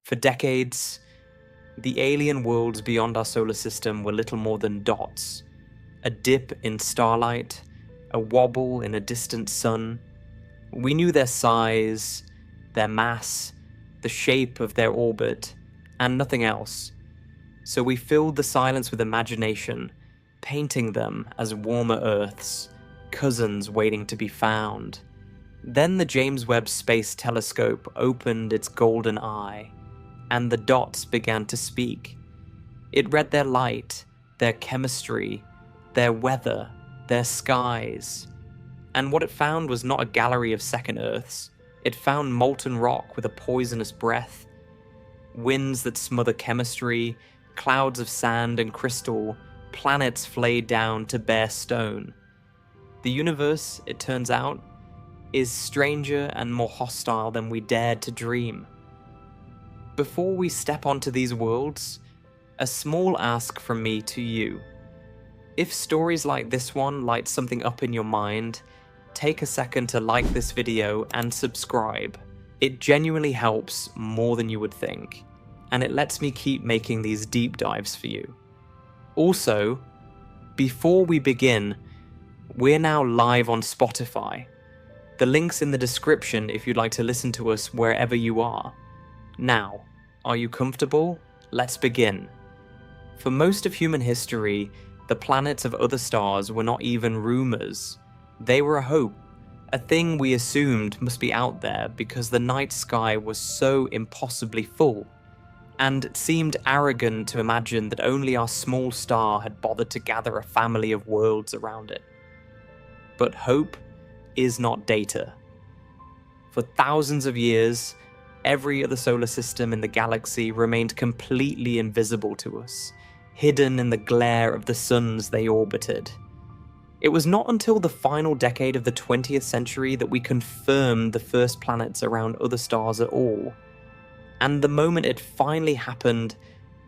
For decades, the alien worlds beyond our solar system were little more than dots. A dip in starlight, a wobble in a distant sun. We knew their size, their mass, the shape of their orbit, and nothing else. So we filled the silence with imagination, painting them as warmer Earths, cousins waiting to be found. Then the James Webb Space Telescope opened its golden eye, and the dots began to speak. It read their light, their chemistry, their weather, their skies. And what it found was not a gallery of second Earths. It found molten rock with a poisonous breath, winds that smother chemistry, clouds of sand and crystal, planets flayed down to bare stone. The universe, it turns out, is stranger and more hostile than we dared to dream. Before we step onto these worlds, a small ask from me to you. If stories like this one light something up in your mind, take a second to like this video and subscribe. It genuinely helps more than you would think, and it lets me keep making these deep dives for you. Also, before we begin, we're now live on Spotify. The link's in the description if you'd like to listen to us wherever you are. Now, are you comfortable? Let's begin. For most of human history, the planets of other stars were not even rumors. They were a hope, a thing we assumed must be out there because the night sky was so impossibly full, and it seemed arrogant to imagine that only our small star had bothered to gather a family of worlds around it. But hope is not data. For thousands of years, every other solar system in the galaxy remained completely invisible to us, hidden in the glare of the suns they orbited. It was not until the final decade of the 20th century that we confirmed the first planets around other stars at all. And the moment it finally happened,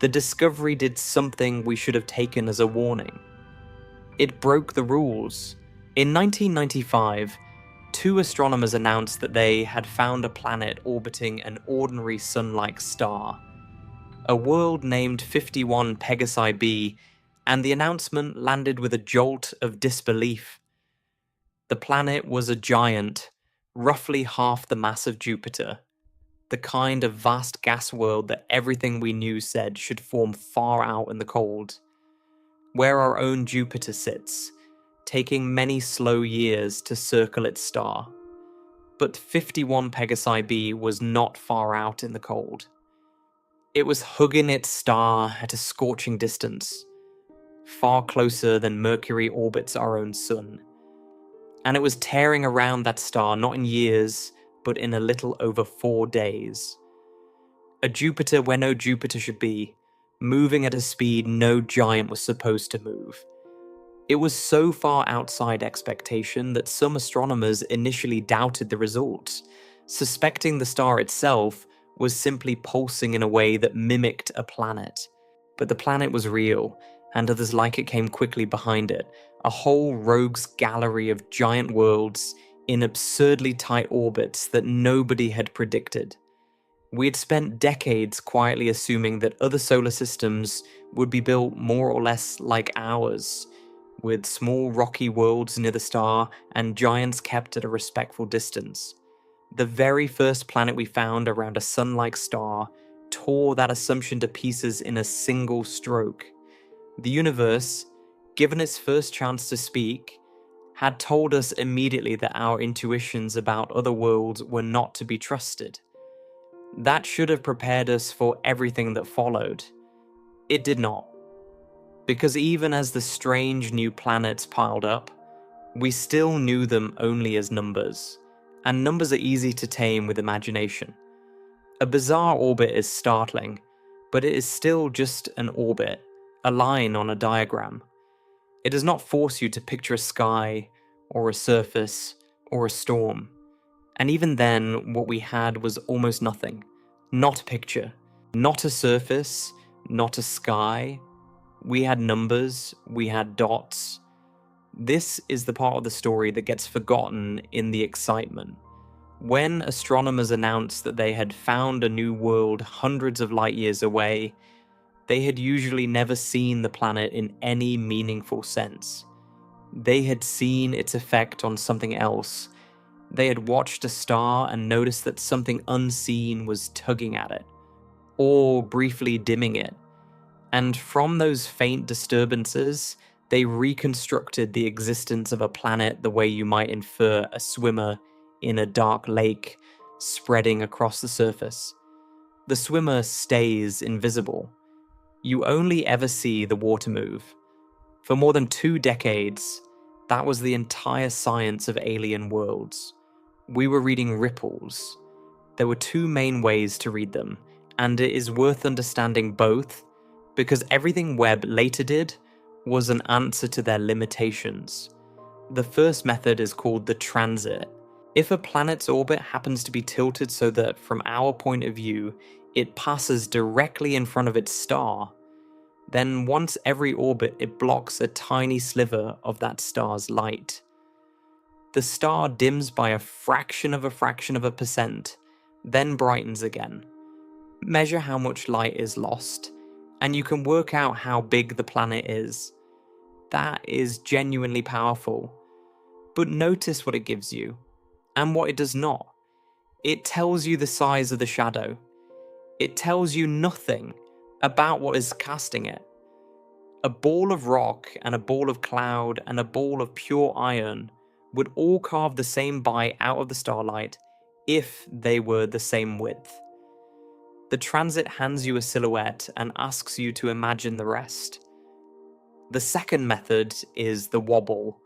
the discovery did something we should have taken as a warning. It broke the rules. In 1995, two astronomers announced that they had found a planet orbiting an ordinary sun-like star, a world named 51 Pegasi b, and the announcement landed with a jolt of disbelief. The planet was a giant, roughly half the mass of Jupiter, the kind of vast gas world that everything we knew said should form far out in the cold, where our own Jupiter sits, taking many slow years to circle its star. But 51 Pegasi b was not far out in the cold. It was hugging its star at a scorching distance, far closer than Mercury orbits our own sun. And it was tearing around that star not in years, but in a little over 4 days. A Jupiter where no Jupiter should be, moving at a speed no giant was supposed to move. It was so far outside expectation that some astronomers initially doubted the results, suspecting the star itself was simply pulsing in a way that mimicked a planet. But the planet was real, and others like it came quickly behind it, a whole rogues gallery of giant worlds in absurdly tight orbits that nobody had predicted. We had spent decades quietly assuming that other solar systems would be built more or less like ours, with small rocky worlds near the star and giants kept at a respectful distance. The very first planet we found around a sun-like star tore that assumption to pieces in a single stroke. The universe, given its first chance to speak, had told us immediately that our intuitions about other worlds were not to be trusted. That should have prepared us for everything that followed. It did not. Because even as the strange new planets piled up, we still knew them only as numbers, and numbers are easy to tame with imagination. A bizarre orbit is startling, but it is still just an orbit, a line on a diagram. It does not force you to picture a sky, or a surface, or a storm. And even then, what we had was almost nothing. Not a picture, not a surface, not a sky. We had numbers, we had dots. This is the part of the story that gets forgotten in the excitement. When astronomers announced that they had found a new world hundreds of light years away, they had usually never seen the planet in any meaningful sense. They had seen its effect on something else. They had watched a star and noticed that something unseen was tugging at it, or briefly dimming it. And from those faint disturbances, they reconstructed the existence of a planet the way you might infer a swimmer in a dark lake spreading across the surface. The swimmer stays invisible. You only ever see the water move. For more than 2 decades, that was the entire science of alien worlds. We were reading ripples. There were 2 main ways to read them, and it is worth understanding both, because everything Webb later did was an answer to their limitations. The first method is called the transit. If a planet's orbit happens to be tilted so that, from our point of view, it passes directly in front of its star, then once every orbit it blocks a tiny sliver of that star's light. The star dims by a fraction of a percent, then brightens again. Measure how much light is lost, and you can work out how big the planet is. That is genuinely powerful. But notice what it gives you, and what it does not. It tells you the size of the shadow. It tells you nothing about what is casting it. A ball of rock and a ball of cloud and a ball of pure iron would all carve the same bite out of the starlight if they were the same width. The transit hands you a silhouette and asks you to imagine the rest. The second method is the wobble,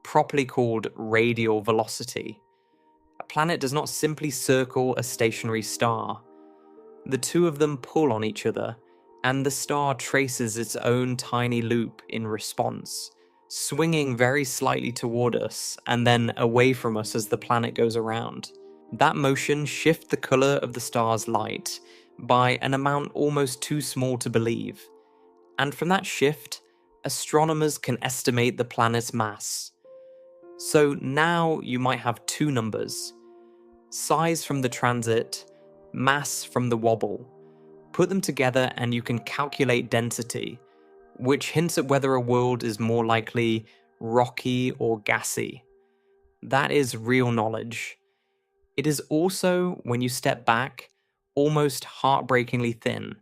properly called radial velocity. A planet does not simply circle a stationary star. The 2 of them pull on each other, and the star traces its own tiny loop in response, swinging very slightly toward us and then away from us as the planet goes around. That motion shifts the color of the star's light by an amount almost too small to believe, and from that shift, astronomers can estimate the planet's mass. So now you might have 2 numbers: size from the transit, mass from the wobble. Put them together and you can calculate density, which hints at whether a world is more likely rocky or gassy. That is real knowledge. It is also, when you step back, almost heartbreakingly thin.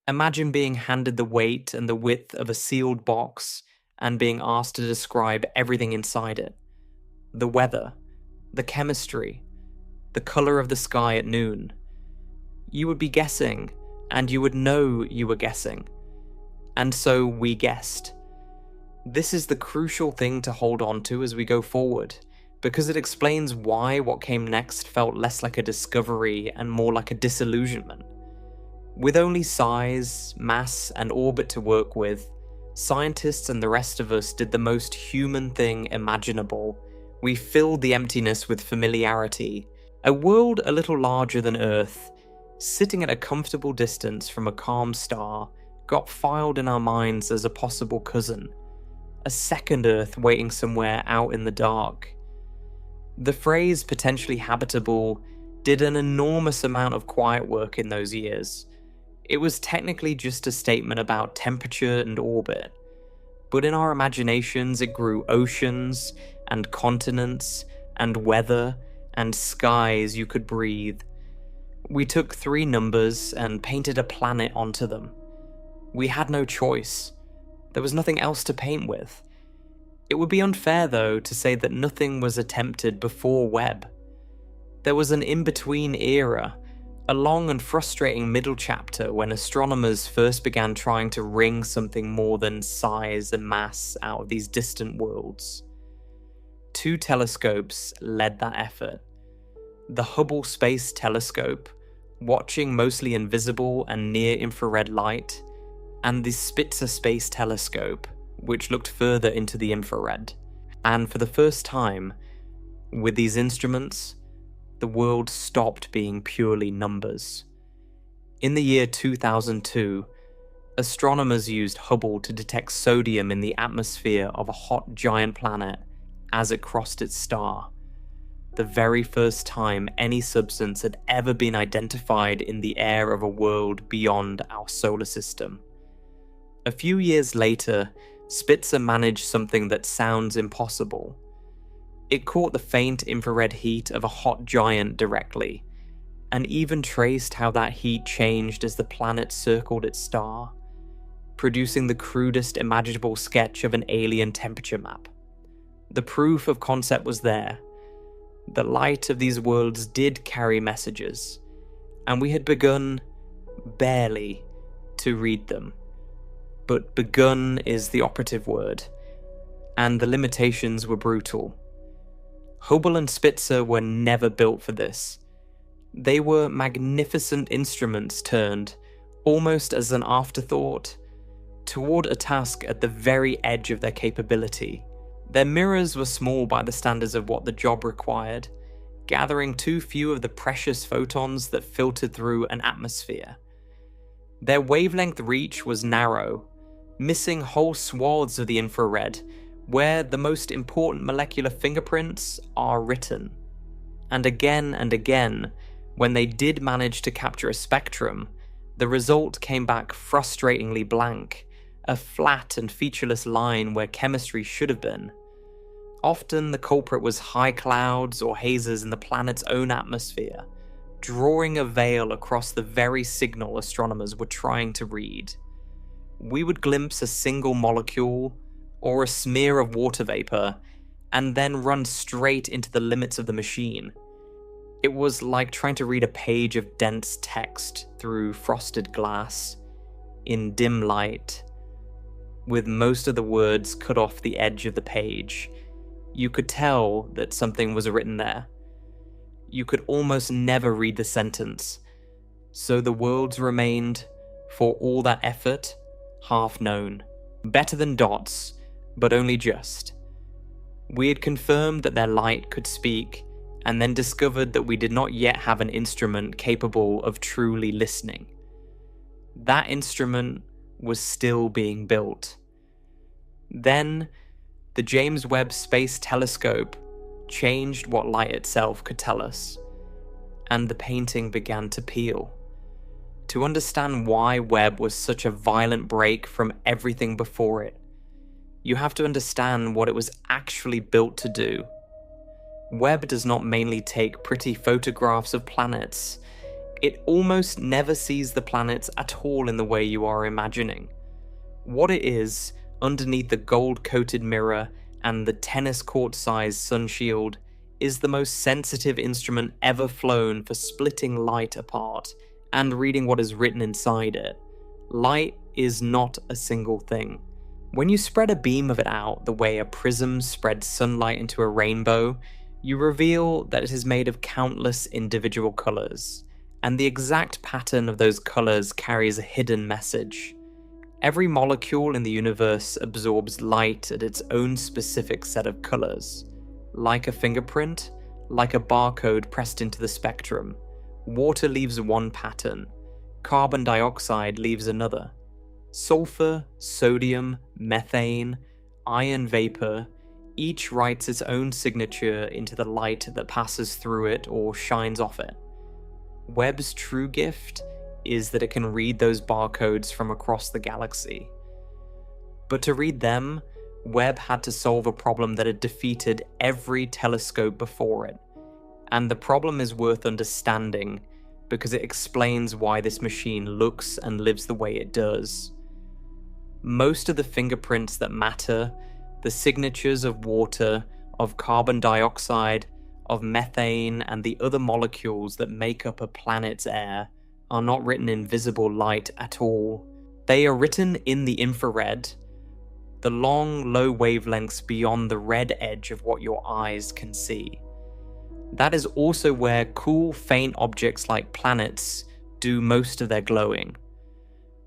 Imagine being handed the weight and the width of a sealed box and being asked to describe everything inside it. The weather, the chemistry, the color of the sky at noon. You would be guessing, and you would know you were guessing. And so we guessed. This is the crucial thing to hold on to as we go forward, because it explains why what came next felt less like a discovery and more like a disillusionment. With only size, mass, and orbit to work with, scientists and the rest of us did the most human thing imaginable. We filled the emptiness with familiarity. A world a little larger than Earth, sitting at a comfortable distance from a calm star, got filed in our minds as a possible cousin. A second Earth waiting somewhere out in the dark. The phrase potentially habitable did an enormous amount of quiet work in those years. It was technically just a statement about temperature and orbit, but in our imaginations it grew oceans and continents and weather and skies you could breathe. We took 3 numbers and painted a planet onto them. We had no choice. There was nothing else to paint with. It would be unfair, though, to say that nothing was attempted before Webb. There was an in-between era, a long and frustrating middle chapter when astronomers first began trying to wring something more than size and mass out of these distant worlds. 2 telescopes led that effort. The Hubble Space Telescope, watching mostly invisible and near-infrared light, and the Spitzer Space Telescope, which looked further into the infrared. And for the first time, with these instruments, the world stopped being purely numbers. In the year 2002, astronomers used Hubble to detect sodium in the atmosphere of a hot giant planet as it crossed its star. the very first time any substance had ever been identified in the air of a world beyond our solar system. A few years later, Spitzer managed something that sounds impossible. It caught the faint infrared heat of a hot giant directly, and even traced how that heat changed as the planet circled its star, producing the crudest imaginable sketch of an alien temperature map. The proof of concept was there. The light of these worlds did carry messages, and we had begun, barely, to read them. But begun is the operative word, and the limitations were brutal. Hubble and Spitzer were never built for this. They were magnificent instruments turned, almost as an afterthought, toward a task at the very edge of their capability. Their mirrors were small by the standards of what the job required, gathering too few of the precious photons that filtered through an atmosphere. Their wavelength reach was narrow, missing whole swaths of the infrared, where the most important molecular fingerprints are written. And again, when they did manage to capture a spectrum, the result came back frustratingly blank, a flat and featureless line where chemistry should have been. Often the culprit was high clouds or hazes in the planet's own atmosphere, drawing a veil across the very signal astronomers were trying to read. We would glimpse a single molecule or a smear of water vapor, and then run straight into the limits of the machine. It was like trying to read a page of dense text through frosted glass, in dim light, with most of the words cut off the edge of the page. You could tell that something was written there. You could almost never read the sentence, so the worlds remained, for all that effort, half known. Better than dots, but only just. We had confirmed that their light could speak, and then discovered that we did not yet have an instrument capable of truly listening. That instrument was still being built. Then, the James Webb Space Telescope changed what light itself could tell us, and the painting began to peel. To understand why Webb was such a violent break from everything before it, you have to understand what it was actually built to do. Webb does not mainly take pretty photographs of planets. It almost never sees the planets at all in the way you are imagining. What it is, underneath the gold-coated mirror and the tennis court-sized sun shield, is the most sensitive instrument ever flown for splitting light apart and reading what is written inside it. Light is not a single thing. When you spread a beam of it out the way a prism spreads sunlight into a rainbow, you reveal that it is made of countless individual colors, and the exact pattern of those colors carries a hidden message. Every molecule in the universe absorbs light at its own specific set of colors. Like a fingerprint, like a barcode pressed into the spectrum, water leaves one pattern, carbon dioxide leaves another. Sulfur, sodium, methane, iron vapor, each writes its own signature into the light that passes through it or shines off it. Webb's true gift is that it can read those barcodes from across the galaxy. But to read them, Webb had to solve a problem that had defeated every telescope before it. And the problem is worth understanding because it explains why this machine looks and lives the way it does. Most of the fingerprints that matter, the signatures of water, of carbon dioxide, of methane, and the other molecules that make up a planet's air, are not written in visible light at all. They are written in the infrared, the long, low wavelengths beyond the red edge of what your eyes can see. That is also where cool, faint objects like planets do most of their glowing.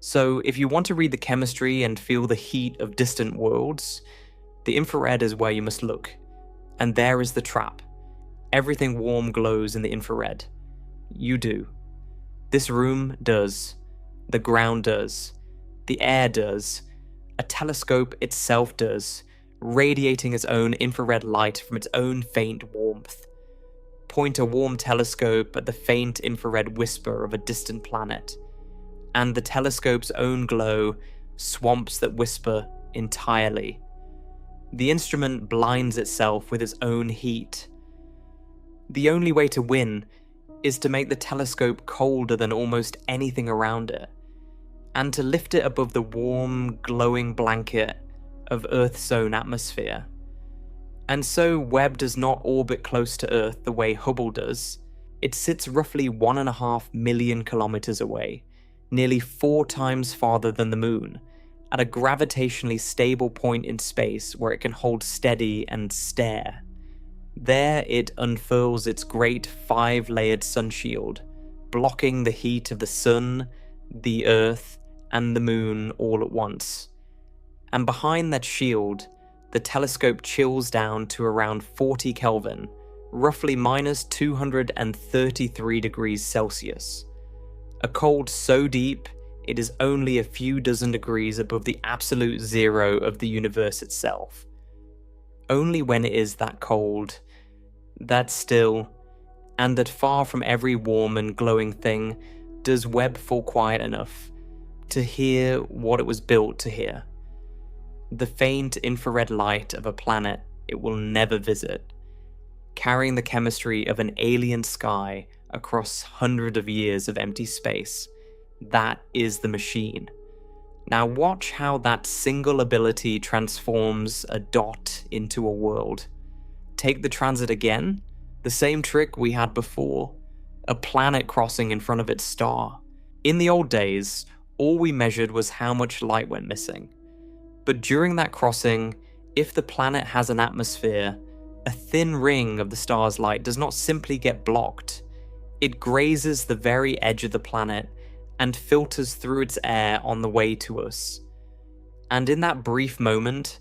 So if you want to read the chemistry and feel the heat of distant worlds, the infrared is where you must look. And there is the trap. Everything warm glows in the infrared. You do. This room does. The ground does. The air does. A telescope itself does, radiating its own infrared light from its own faint warmth. point a warm telescope at the faint infrared whisper of a distant planet, and the telescope's own glow swamps that whisper entirely. The instrument blinds itself with its own heat. The only way to win is to make the telescope colder than almost anything around it, and to lift it above the warm, glowing blanket of Earth's own atmosphere. And so Webb does not orbit close to Earth the way Hubble does. It sits roughly 1.5 million kilometers away, nearly 4 times farther than the Moon, at a gravitationally stable point in space where it can hold steady and stare. There it unfurls its great 5-layered sunshield, blocking the heat of the Sun, the Earth, and the Moon all at once. And behind that shield, the telescope chills down to around 40 Kelvin, roughly minus 233 degrees Celsius. A cold so deep, it is only a few dozen degrees above the absolute zero of the universe itself. Only when it is that cold, that still, and that far from every warm and glowing thing, does Webb fall quiet enough to hear what it was built to hear. The faint infrared light of a planet it will never visit, carrying the chemistry of an alien sky across hundreds of years of empty space. That is the machine. Now watch how that single ability transforms a dot into a world. Take the transit again, the same trick we had before, a planet crossing in front of its star. In the old days, all we measured was how much light went missing. But during that crossing, if the planet has an atmosphere, a thin ring of the star's light does not simply get blocked. It grazes the very edge of the planet and filters through its air on the way to us. And in that brief moment,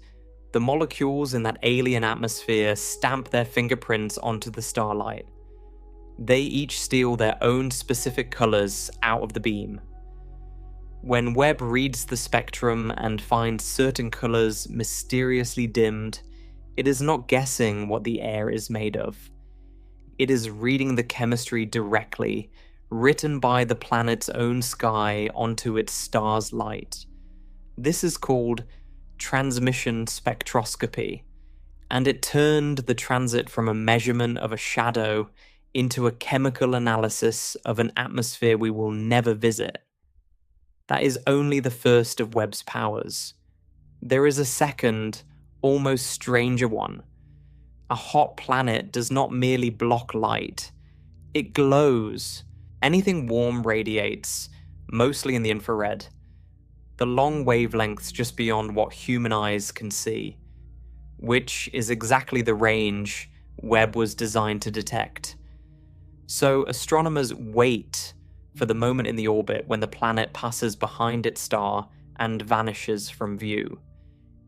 the molecules in that alien atmosphere stamp their fingerprints onto the starlight. They each steal their own specific colors out of the beam. When Webb reads the spectrum and finds certain colors mysteriously dimmed, it is not guessing what the air is made of. It is reading the chemistry directly, written by the planet's own sky onto its star's light. This is called transmission spectroscopy, and it turned the transit from a measurement of a shadow into a chemical analysis of an atmosphere we will never visit. That is only the first of Webb's powers. There is a second, almost stranger one. A hot planet does not merely block light, it glows. Anything warm radiates, mostly in the infrared, the long wavelengths just beyond what human eyes can see, which is exactly the range Webb was designed to detect. So astronomers wait for the moment in the orbit when the planet passes behind its star and vanishes from view.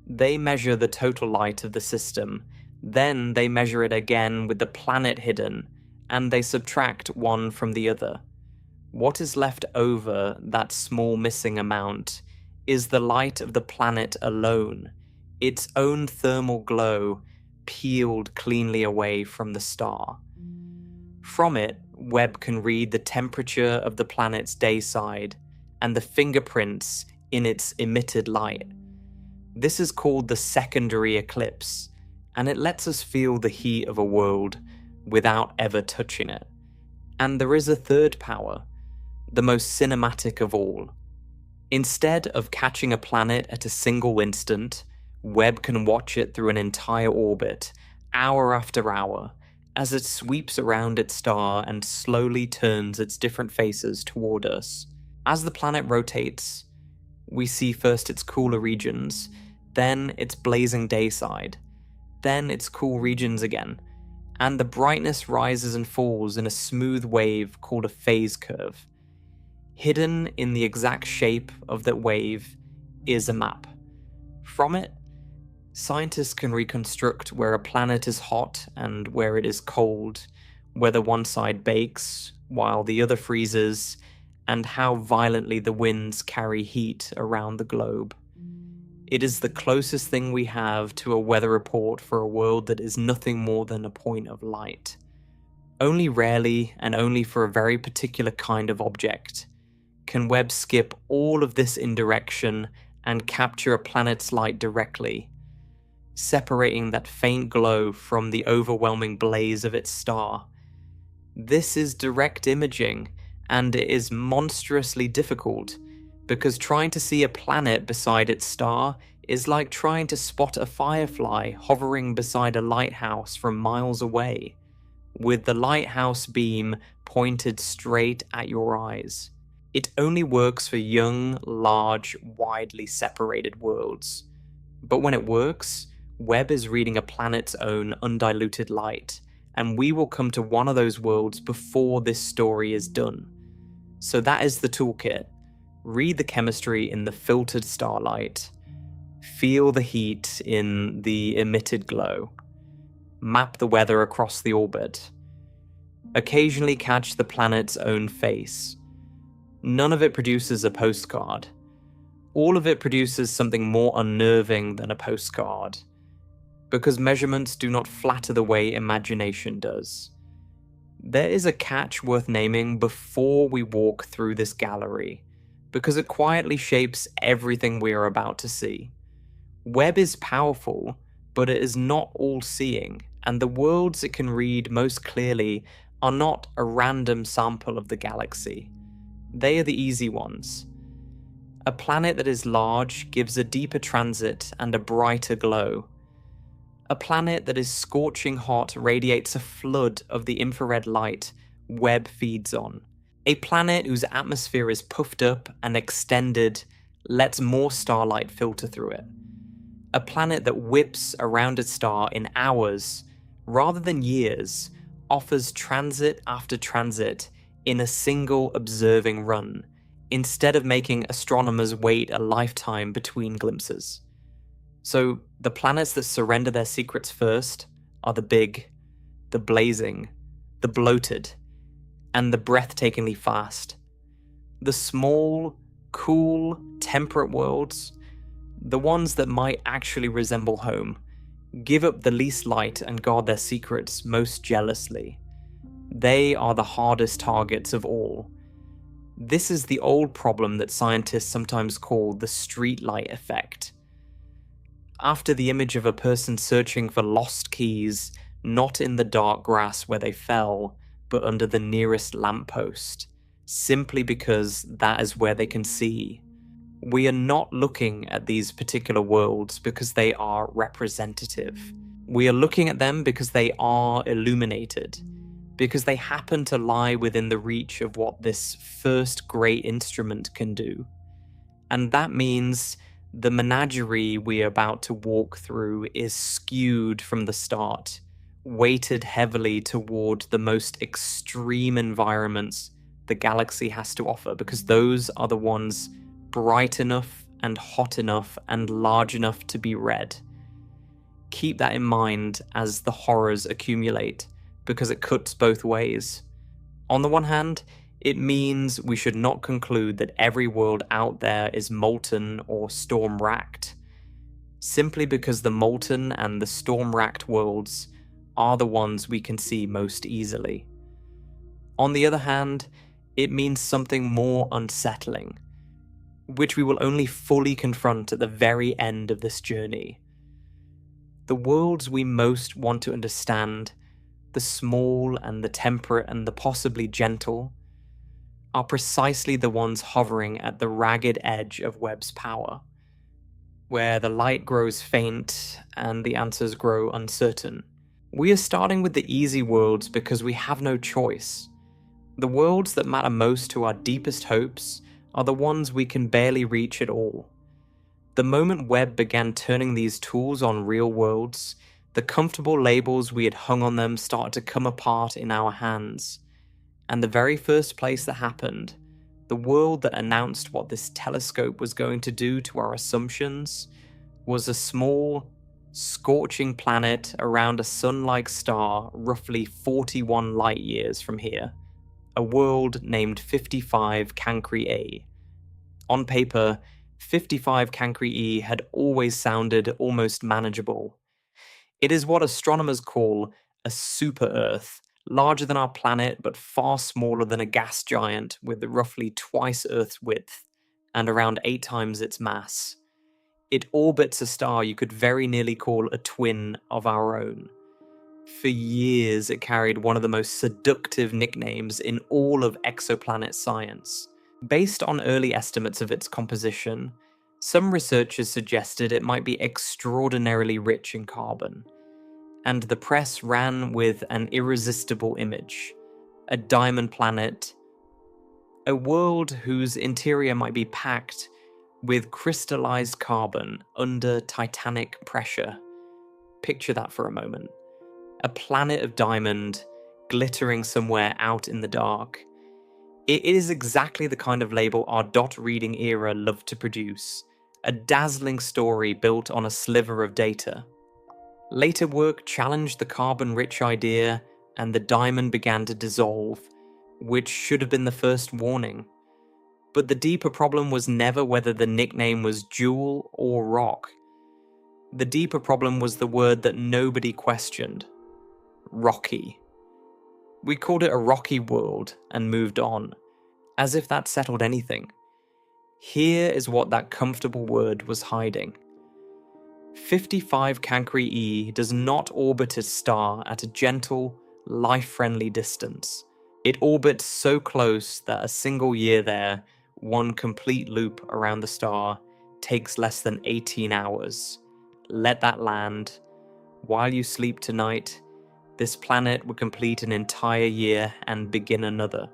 They measure the total light of the system, then they measure it again with the planet hidden, and they subtract one from the other. What is left over, that small missing amount, is the light of the planet alone, its own thermal glow peeled cleanly away from the star. From it, Webb can read the temperature of the planet's day side and the fingerprints in its emitted light. This is called the secondary eclipse, and it lets us feel the heat of a world without ever touching it. And there is a third power, the most cinematic of all. Instead of catching a planet at a single instant, Webb can watch it through an entire orbit, hour after hour, as it sweeps around its star and slowly turns its different faces toward us. As the planet rotates, we see first its cooler regions, then its blazing day side, then its cool regions again, and the brightness rises and falls in a smooth wave called a phase curve. Hidden in the exact shape of that wave is a map. From it, scientists can reconstruct where a planet is hot and where it is cold, whether one side bakes while the other freezes, and how violently the winds carry heat around the globe. It is the closest thing we have to a weather report for a world that is nothing more than a point of light. Only rarely, and only for a very particular kind of object, can Webb skip all of this indirection and capture a planet's light directly, separating that faint glow from the overwhelming blaze of its star. This is direct imaging, and it is monstrously difficult, because trying to see a planet beside its star is like trying to spot a firefly hovering beside a lighthouse from miles away, with the lighthouse beam pointed straight at your eyes. It only works for young, large, widely separated worlds. But when it works, Webb is reading a planet's own undiluted light, and we will come to one of those worlds before this story is done. So that is the toolkit. Read the chemistry in the filtered starlight. Feel the heat in the emitted glow. Map the weather across the orbit. Occasionally catch the planet's own face. None of it produces a postcard. All of it produces something more unnerving than a postcard, because measurements do not flatter the way imagination does. There is a catch worth naming before we walk through this gallery, because it quietly shapes everything we are about to see. Webb is powerful, but it is not all-seeing, and the worlds it can read most clearly are not a random sample of the galaxy. They are the easy ones. A planet that is large gives a deeper transit and a brighter glow. A planet that is scorching hot radiates a flood of the infrared light Webb feeds on. A planet whose atmosphere is puffed up and extended lets more starlight filter through it. A planet that whips around its star in hours, rather than years, offers transit after transit in a single observing run, instead of making astronomers wait a lifetime between glimpses. So, the planets that surrender their secrets first are the big, the blazing, the bloated, and the breathtakingly fast. The small, cool, temperate worlds, the ones that might actually resemble home, give up the least light and guard their secrets most jealously. They are the hardest targets of all. This is the old problem that scientists sometimes call the streetlight effect. After the image of a person searching for lost keys, not in the dark grass where they fell, but under the nearest lamppost, simply because that is where they can see. We are not looking at these particular worlds because they are representative. We are looking at them because they are illuminated, because they happen to lie within the reach of what this first great instrument can do. And that means the menagerie we are about to walk through is skewed from the start, weighted heavily toward the most extreme environments the galaxy has to offer, because those are the ones bright enough and hot enough and large enough to be read. Keep that in mind as the horrors accumulate, because it cuts both ways. On the one hand, it means we should not conclude that every world out there is molten or storm-racked, simply because the molten and the storm-racked worlds are the ones we can see most easily. On the other hand, it means something more unsettling, which we will only fully confront at the very end of this journey. The worlds we most want to understand, the small and the temperate and the possibly gentle, are precisely the ones hovering at the ragged edge of Webb's power, where the light grows faint and the answers grow uncertain. We are starting with the easy worlds because we have no choice. The worlds that matter most to our deepest hopes are the ones we can barely reach at all. The moment Webb began turning these tools on real worlds, the comfortable labels we had hung on them started to come apart in our hands. And the very first place that happened, the world that announced what this telescope was going to do to our assumptions, was a small, scorching planet around a sun-like star roughly 41 light years from here, a world named 55 Cancri A. On paper, 55 Cancri E had always sounded almost manageable. It is what astronomers call a super-Earth, larger than our planet but far smaller than a gas giant with roughly twice Earth's width and around 8 times its mass. It orbits a star you could very nearly call a twin of our own. For years, it carried one of the most seductive nicknames in all of exoplanet science. Based on early estimates of its composition, some researchers suggested it might be extraordinarily rich in carbon, and the press ran with an irresistible image: a diamond planet, a world whose interior might be packed with crystallized carbon under titanic pressure. Picture that for a moment. A planet of diamond glittering somewhere out in the dark. It is exactly the kind of label our dot reading era loved to produce, a dazzling story built on a sliver of data. Later work challenged the carbon-rich idea, and the diamond began to dissolve, which should have been the first warning. But the deeper problem was never whether the nickname was jewel or rock. The deeper problem was the word that nobody questioned: rocky. We called it a rocky world and moved on, as if that settled anything. Here is what that comfortable word was hiding. 55 Cancri E does not orbit a star at a gentle, life-friendly distance. It orbits so close that a single year there, one complete loop around the star, takes less than 18 hours. Let that land. While you sleep tonight, this planet would complete an entire year and begin another.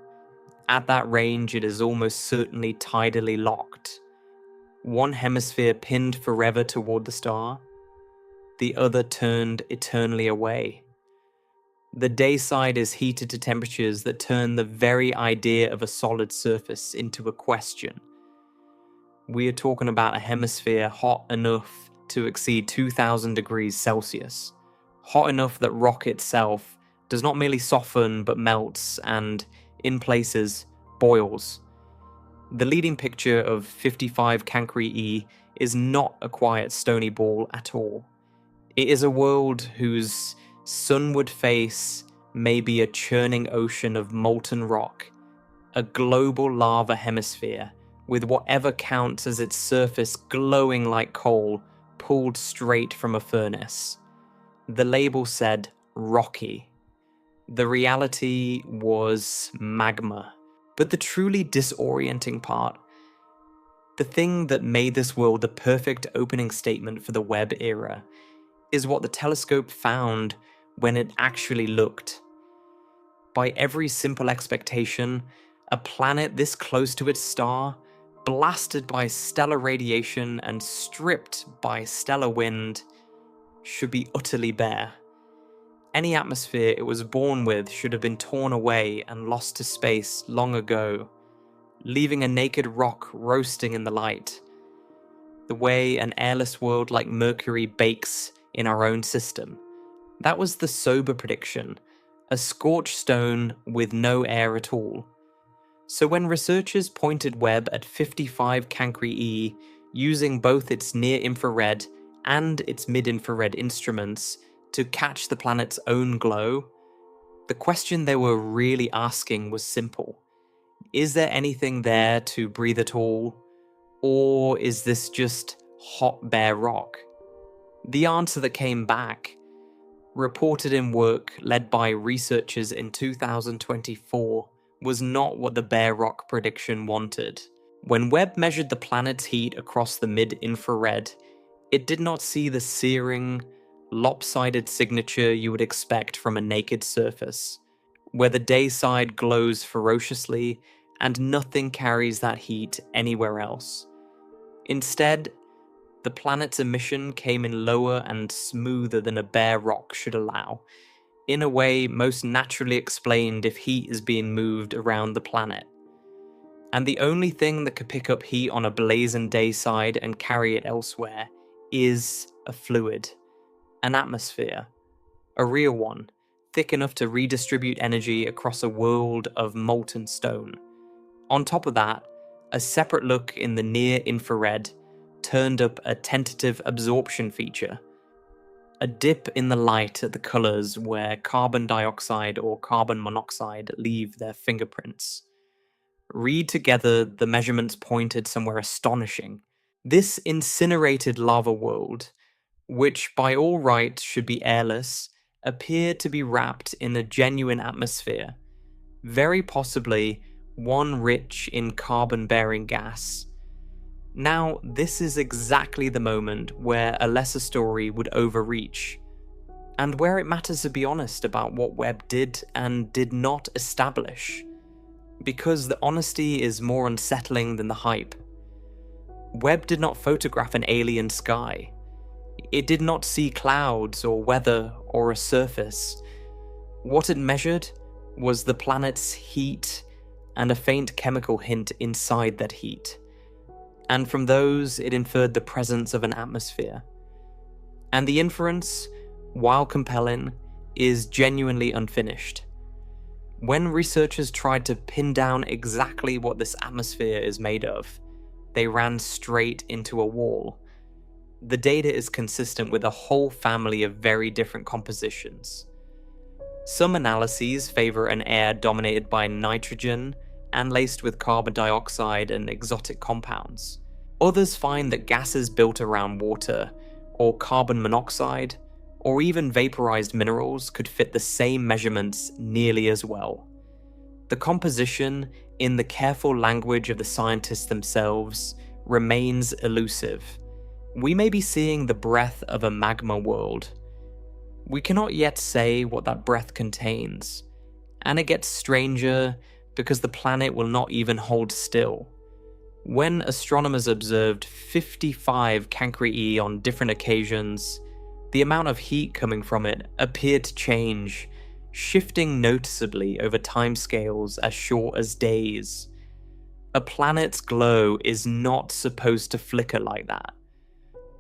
At that range, it is almost certainly tidally locked. One hemisphere pinned forever toward the star, the other turned eternally away. The day side is heated to temperatures that turn the very idea of a solid surface into a question. We are talking about a hemisphere hot enough to exceed 2000 degrees Celsius. Hot enough that rock itself does not merely soften but melts and, in places, boils. The leading picture of 55 Cancri E is not a quiet stony ball at all. It is a world whose sunward face may be a churning ocean of molten rock, a global lava hemisphere with whatever counts as its surface glowing like coal pulled straight from a furnace. The label said rocky. The reality was magma. But the truly disorienting part, the thing that made this world the perfect opening statement for the Webb era, is what the telescope found when it actually looked. By every simple expectation, a planet this close to its star, blasted by stellar radiation and stripped by stellar wind, should be utterly bare. Any atmosphere it was born with should have been torn away and lost to space long ago, leaving a naked rock roasting in the light. The way an airless world like Mercury bakes in our own system. That was the sober prediction, a scorched stone with no air at all. So when researchers pointed Webb at 55 Cancri E, using both its near-infrared and its mid-infrared instruments to catch the planet's own glow, the question they were really asking was simple. Is there anything there to breathe at all? Or is this just hot, bare rock? The answer that came back, reported in work led by researchers in 2024, was not what the bare rock prediction wanted. When Webb measured the planet's heat across the mid-infrared, it did not see the searing, lopsided signature you would expect from a naked surface, where the day side glows ferociously and nothing carries that heat anywhere else. Instead, the planet's emission came in lower and smoother than a bare rock should allow, in a way most naturally explained if heat is being moved around the planet. And the only thing that could pick up heat on a blazing day side and carry it elsewhere is a fluid, an atmosphere, a real one, thick enough to redistribute energy across a world of molten stone. On top of that, a separate look in the near-infrared turned up a tentative absorption feature, a dip in the light at the colours where carbon dioxide or carbon monoxide leave their fingerprints. Read together, the measurements pointed somewhere astonishing. This incinerated lava world, which by all rights should be airless, appeared to be wrapped in a genuine atmosphere, very possibly one rich in carbon-bearing gas. Now, this is exactly the moment where a lesser story would overreach, and where it matters to be honest about what Webb did and did not establish, because the honesty is more unsettling than the hype. Webb did not photograph an alien sky. It did not see clouds or weather or a surface. What it measured was the planet's heat and a faint chemical hint inside that heat. And from those, it inferred the presence of an atmosphere. And the inference, while compelling, is genuinely unfinished. When researchers tried to pin down exactly what this atmosphere is made of, they ran straight into a wall. The data is consistent with a whole family of very different compositions. Some analyses favor an air dominated by nitrogen and laced with carbon dioxide and exotic compounds. Others find that gases built around water, or carbon monoxide, or even vaporized minerals could fit the same measurements nearly as well. The composition, in the careful language of the scientists themselves, remains elusive. We may be seeing the breath of a magma world. We cannot yet say what that breath contains, and it gets stranger because the planet will not even hold still. When astronomers observed 55 Cancri on different occasions, the amount of heat coming from it appeared to change, shifting noticeably over timescales as short as days. A planet's glow is not supposed to flicker like that.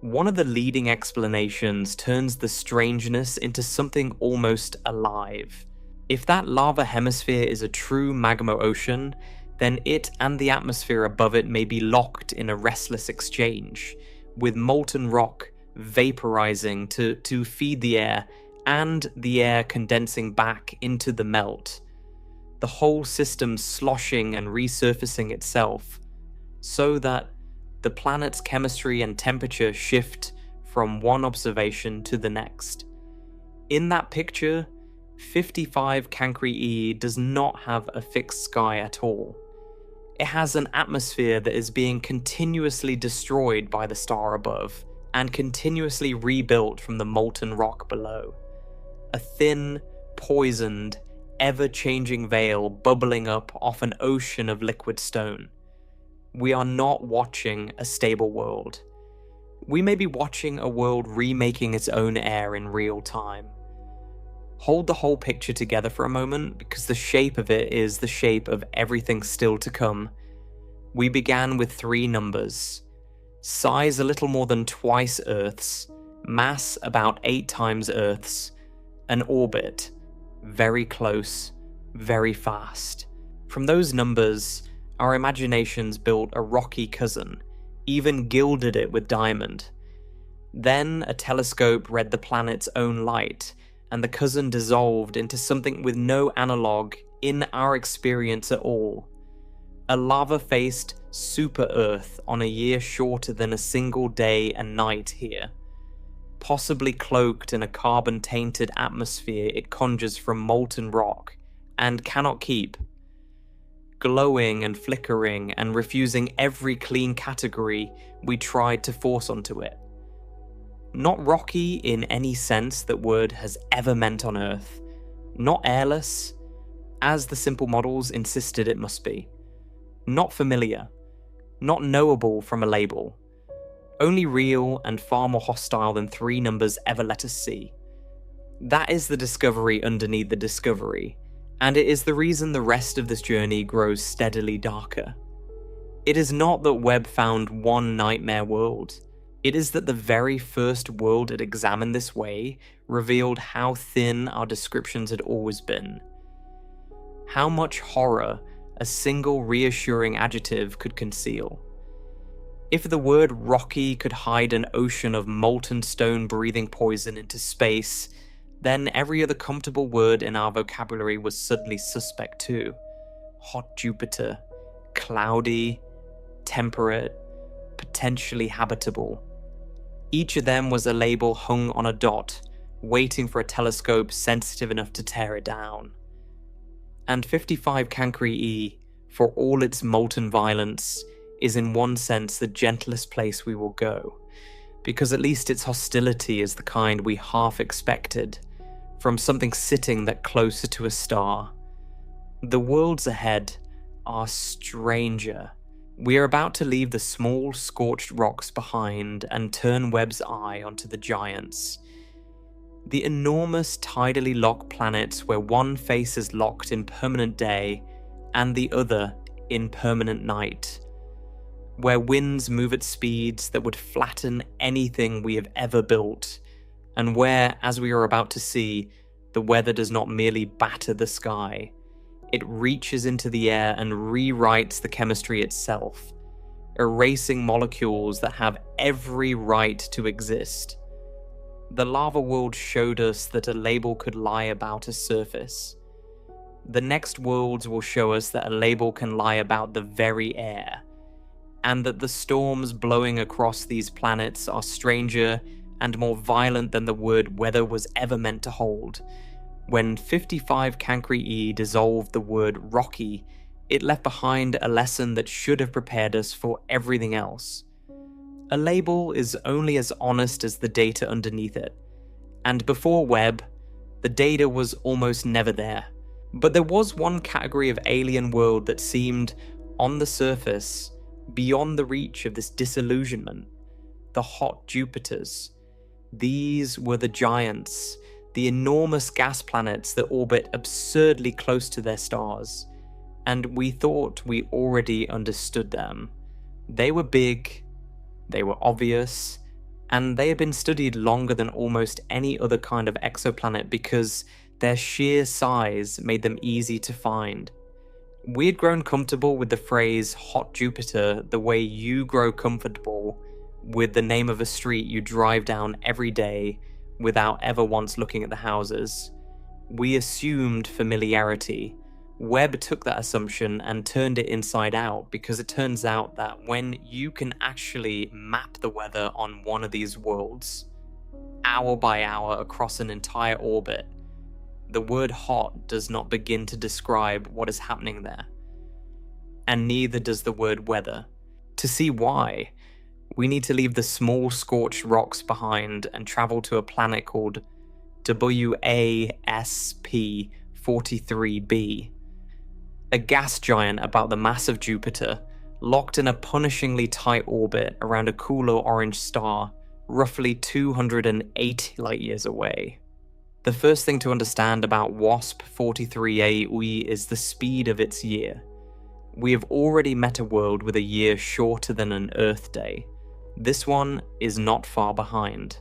One of the leading explanations turns the strangeness into something almost alive. If that lava hemisphere is a true magma ocean, then it and the atmosphere above it may be locked in a restless exchange, with molten rock vaporizing to feed the air, and the air condensing back into the melt. The whole system sloshing and resurfacing itself, so that the planet's chemistry and temperature shift from one observation to the next. In that picture, 55 Cancri E does not have a fixed sky at all. It has an atmosphere that is being continuously destroyed by the star above, and continuously rebuilt from the molten rock below. A thin, poisoned, ever-changing veil bubbling up off an ocean of liquid stone. We are not watching a stable world. We may be watching a world remaking its own air in real time. Hold the whole picture together for a moment, because the shape of it is the shape of everything still to come. We began with 3 numbers. Size a little more than twice Earth's, mass about 8 times Earth's, an orbit, very close, very fast. From those numbers, our imaginations built a rocky cousin, even gilded it with diamond. Then a telescope read the planet's own light, and the cousin dissolved into something with no analogue in our experience at all. A lava-faced super-Earth on a year shorter than a single day and night here, possibly cloaked in a carbon-tainted atmosphere it conjures from molten rock and cannot keep, glowing and flickering and refusing every clean category we tried to force onto it. Not rocky in any sense that word has ever meant on Earth, not airless, as the simple models insisted it must be, not familiar, not knowable from a label, only real and far more hostile than 3 numbers ever let us see. That is the discovery underneath the discovery, and it is the reason the rest of this journey grows steadily darker. It is not that Webb found one nightmare world. It is that the very first world it examined this way revealed how thin our descriptions had always been. How much horror a single reassuring adjective could conceal. If the word rocky could hide an ocean of molten stone breathing poison into space, then every other comfortable word in our vocabulary was suddenly suspect too. Hot Jupiter, cloudy, temperate, potentially habitable. Each of them was a label hung on a dot, waiting for a telescope sensitive enough to tear it down. And 55 Cancri E, for all its molten violence, is in one sense the gentlest place we will go, because at least its hostility is the kind we half expected, from something sitting that closer to a star. The worlds ahead are stranger. We are about to leave the small, scorched rocks behind and turn Webb's eye onto the giants. The enormous tidally locked planets where one face is locked in permanent day and the other in permanent night. Where winds move at speeds that would flatten anything we have ever built, and where, as we are about to see, the weather does not merely batter the sky, it reaches into the air and rewrites the chemistry itself, erasing molecules that have every right to exist. The lava world showed us that a label could lie about a surface. The next worlds will show us that a label can lie about the very air, and that the storms blowing across these planets are stranger and more violent than the word weather was ever meant to hold. When 55 Cancri E dissolved the word rocky, it left behind a lesson that should have prepared us for everything else. A label is only as honest as the data underneath it, and before Webb, the data was almost never there. But there was one category of alien world that seemed, on the surface, beyond the reach of this disillusionment: the hot Jupiters. These were the giants, the enormous gas planets that orbit absurdly close to their stars, and we thought we already understood them. They were big, they were obvious, and they had been studied longer than almost any other kind of exoplanet because their sheer size made them easy to find. We had grown comfortable with the phrase hot Jupiter the way you grow comfortable with the name of a street you drive down every day without ever once looking at the houses. We assumed familiarity. Webb took that assumption and turned it inside out, because it turns out that when you can actually map the weather on one of these worlds, hour by hour across an entire orbit, the word hot does not begin to describe what is happening there. And neither does the word weather. To see why, we need to leave the small scorched rocks behind and travel to a planet called WASP 43b, a gas giant about the mass of Jupiter, locked in a punishingly tight orbit around a cooler orange star, roughly 280 light years away. The first thing to understand about WASP 43a is the speed of its year. We have already met a world with a year shorter than an Earth day. This one is not far behind.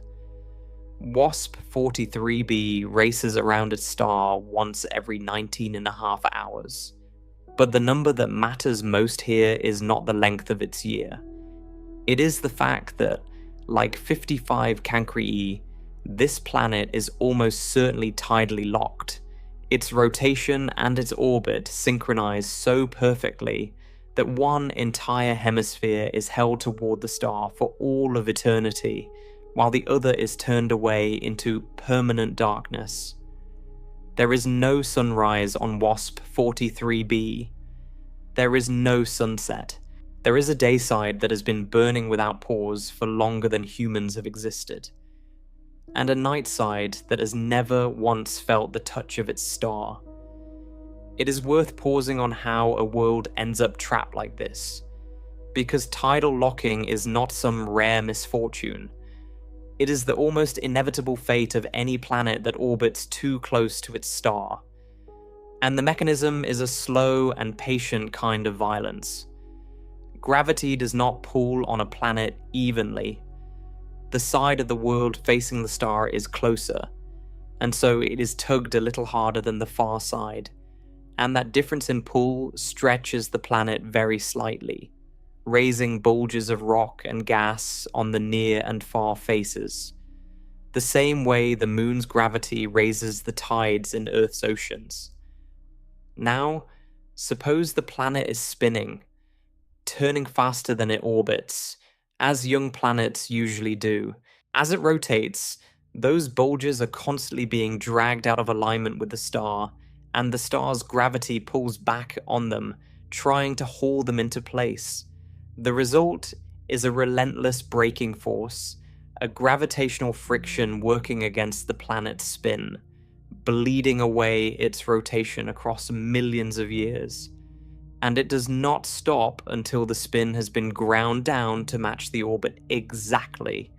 WASP 43b races around its star once every 19.5 hours. But the number that matters most here is not the length of its year. It is the fact that, like 55 Cancri E, this planet is almost certainly tidally locked, its rotation and its orbit synchronized so perfectly that one entire hemisphere is held toward the star for all of eternity, while the other is turned away into permanent darkness. There is no sunrise on WASP 43b. There is no sunset. There is a dayside that has been burning without pause for longer than humans have existed, and a night side that has never once felt the touch of its star. It is worth pausing on how a world ends up trapped like this, because tidal locking is not some rare misfortune. It is the almost inevitable fate of any planet that orbits too close to its star. And the mechanism is a slow and patient kind of violence. Gravity does not pull on a planet evenly. The side of the world facing the star is closer, and so it is tugged a little harder than the far side, and that difference in pull stretches the planet very slightly, raising bulges of rock and gas on the near and far faces, the same way the moon's gravity raises the tides in Earth's oceans. Now, suppose the planet is spinning, turning faster than it orbits, as young planets usually do. As it rotates, those bulges are constantly being dragged out of alignment with the star, and the star's gravity pulls back on them, trying to haul them into place. The result is a relentless braking force, a gravitational friction working against the planet's spin, bleeding away its rotation across millions of years. And it does not stop until the spin has been ground down to match the orbit exactly,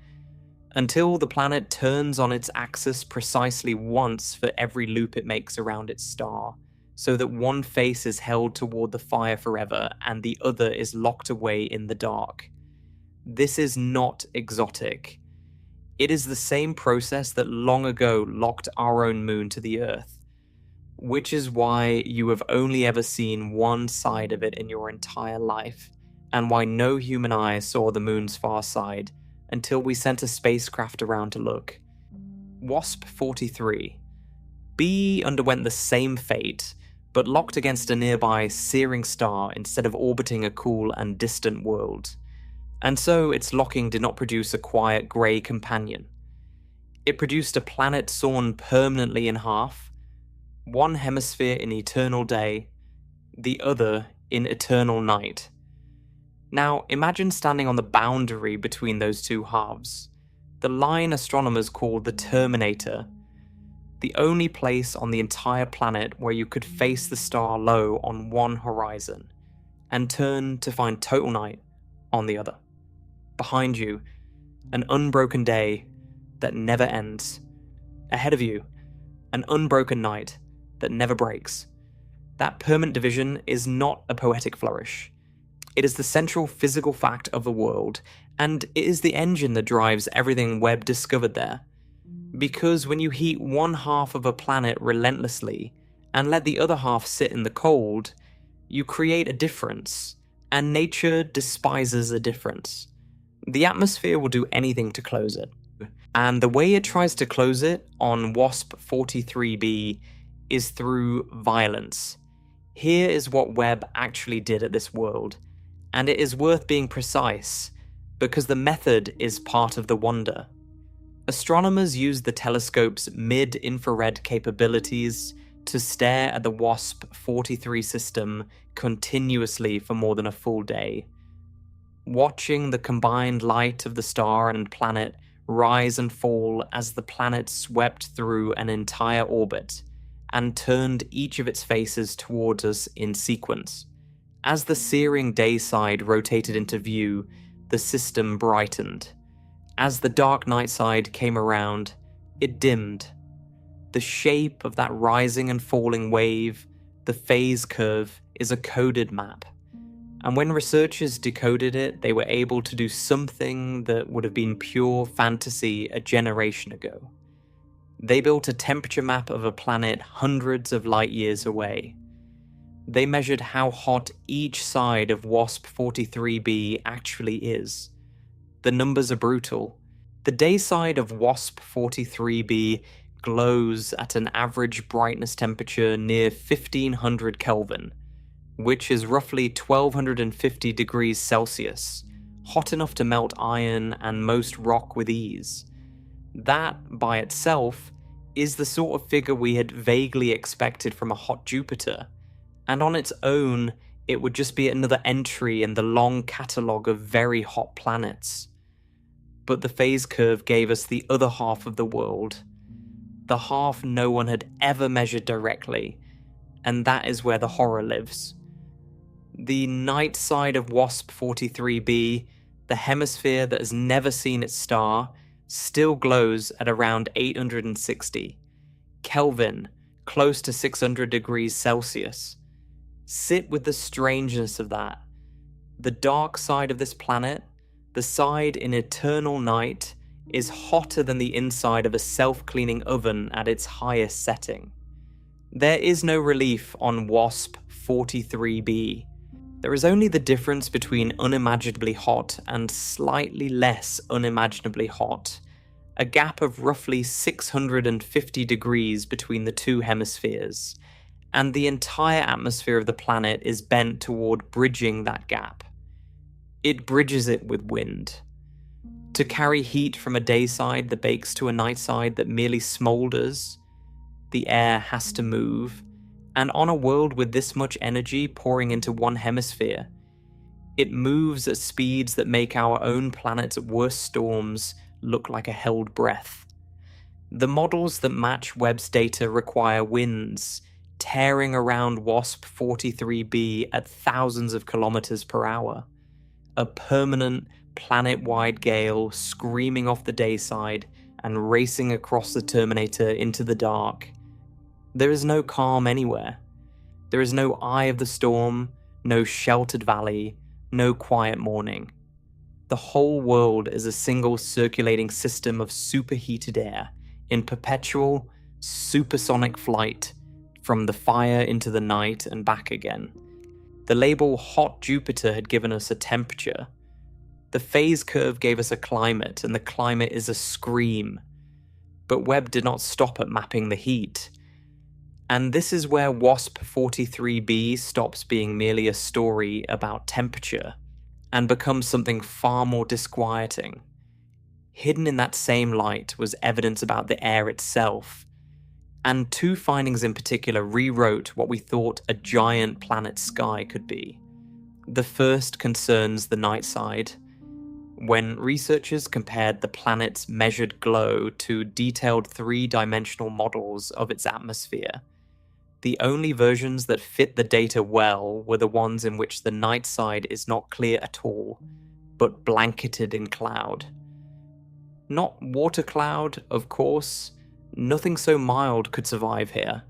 until the planet turns on its axis precisely once for every loop it makes around its star, so that one face is held toward the fire forever and the other is locked away in the dark. This is not exotic. It is the same process that long ago locked our own moon to the Earth, which is why you have only ever seen one side of it in your entire life, and why no human eye saw the moon's far side until we sent a spacecraft around to look. WASP-43. B underwent the same fate, but locked against a nearby searing star instead of orbiting a cool and distant world. And so its locking did not produce a quiet grey companion. It produced a planet sawn permanently in half, one hemisphere in eternal day, the other in eternal night. Now, imagine standing on the boundary between those two halves, the line astronomers call the terminator, the only place on the entire planet where you could face the star low on one horizon, and turn to find total night on the other. Behind you, an unbroken day that never ends. Ahead of you, an unbroken night that never breaks. That permanent division is not a poetic flourish. It is the central physical fact of the world, and it is the engine that drives everything Webb discovered there. Because when you heat one half of a planet relentlessly and let the other half sit in the cold, you create a difference, and nature despises a difference. The atmosphere will do anything to close it, and the way it tries to close it on WASP-43b is through violence. Here is what Webb actually did at this world, and it is worth being precise, because the method is part of the wonder. Astronomers used the telescope's mid-infrared capabilities to stare at the WASP-43 system continuously for more than a full day, watching the combined light of the star and planet rise and fall as the planet swept through an entire orbit and turned each of its faces towards us in sequence. As the searing day side rotated into view, the system brightened. As the dark night side came around, it dimmed. The shape of that rising and falling wave, the phase curve, is a coded map. And when researchers decoded it, they were able to do something that would have been pure fantasy a generation ago. They built a temperature map of a planet hundreds of light years away. They measured how hot each side of WASP-43b actually is. The numbers are brutal. The day side of WASP-43b glows at an average brightness temperature near 1500 Kelvin, which is roughly 1250 degrees Celsius, hot enough to melt iron and most rock with ease. That, by itself, is the sort of figure we had vaguely expected from a hot Jupiter, and on its own, it would just be another entry in the long catalogue of very hot planets. But the phase curve gave us the other half of the world, the half no one had ever measured directly, and that is where the horror lives. The night side of WASP-43b, the hemisphere that has never seen its star, still glows at around 860 Kelvin, close to 600 degrees Celsius. Sit with the strangeness of that. The dark side of this planet, the side in eternal night, is hotter than the inside of a self-cleaning oven at its highest setting. There is no relief on WASP-43b. There is only the difference between unimaginably hot and slightly less unimaginably hot, a gap of roughly 650 degrees between the two hemispheres, and the entire atmosphere of the planet is bent toward bridging that gap. It bridges it with wind. To carry heat from a day side that bakes to a night side that merely smoulders, the air has to move, and on a world with this much energy pouring into one hemisphere, it moves at speeds that make our own planet's worst storms look like a held breath. The models that match Webb's data require winds tearing around WASP 43b at thousands of kilometers per hour, a permanent planet-wide gale screaming off the dayside and racing across the Terminator into the dark. There is no calm anywhere. There is no eye of the storm, no sheltered valley, no quiet morning. The whole world is a single circulating system of superheated air in perpetual, supersonic flight from the fire into the night and back again. The label Hot Jupiter had given us a temperature. The phase curve gave us a climate, and the climate is a scream. But Webb did not stop at mapping the heat. And this is where WASP 43b stops being merely a story about temperature and becomes something far more disquieting. Hidden in that same light was evidence about the air itself, and two findings in particular rewrote what we thought a giant planet sky could be. The first concerns the night side. When researchers compared the planet's measured glow to detailed three-dimensional models of its atmosphere, the only versions that fit the data well were the ones in which the night side is not clear at all, but blanketed in cloud. Not water cloud, of course. Nothing so mild could survive here.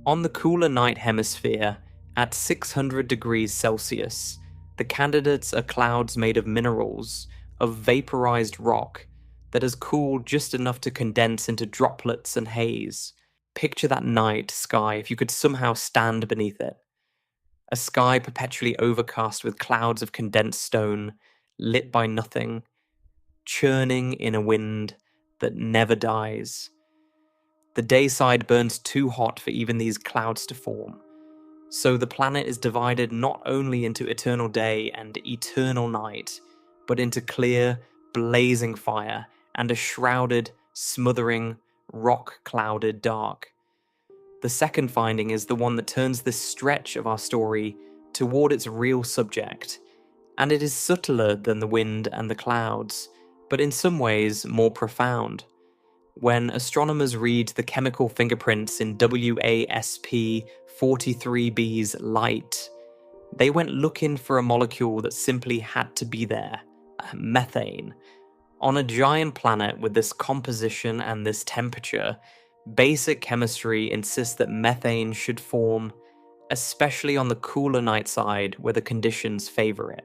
On the cooler night hemisphere, at 600 degrees Celsius, the candidates are clouds made of minerals, of vaporized rock, that has cooled just enough to condense into droplets and haze. Picture that night sky if you could somehow stand beneath it. A sky perpetually overcast with clouds of condensed stone, lit by nothing, churning in a wind that never dies. The day side burns too hot for even these clouds to form. So the planet is divided not only into eternal day and eternal night, but into clear, blazing fire and a shrouded, smothering, rock-clouded dark. The second finding is the one that turns this stretch of our story toward its real subject, and it is subtler than the wind and the clouds, but in some ways more profound. When astronomers read the chemical fingerprints in WASP 43b's light, they went looking for a molecule that simply had to be there, methane. On a giant planet with this composition and this temperature, basic chemistry insists that methane should form, especially on the cooler night side where the conditions favor it.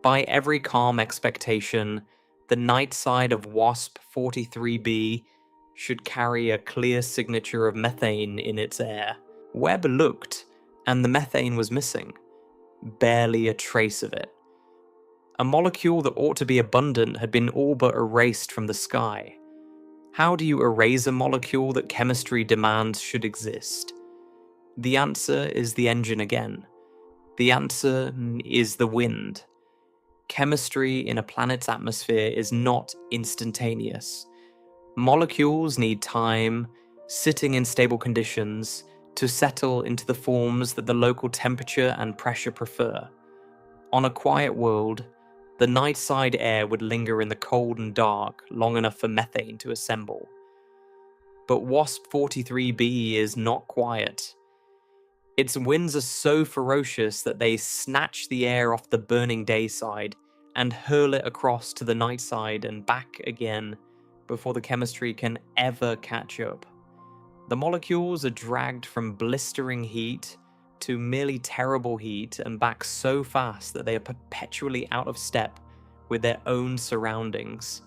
By every calm expectation, the night side of WASP 43b should carry a clear signature of methane in its air. Webb looked, and the methane was missing. Barely a trace of it. A molecule that ought to be abundant had been all but erased from the sky. How do you erase a molecule that chemistry demands should exist? The answer is the engine again. The answer is the wind. Chemistry in a planet's atmosphere is not instantaneous. Molecules need time, sitting in stable conditions, to settle into the forms that the local temperature and pressure prefer. On a quiet world, the night side air would linger in the cold and dark long enough for methane to assemble. But WASP 43b is not quiet. Its winds are so ferocious that they snatch the air off the burning day side and hurl it across to the night side and back again before the chemistry can ever catch up. The molecules are dragged from blistering heat to merely terrible heat and back so fast that they are perpetually out of step with their own surroundings,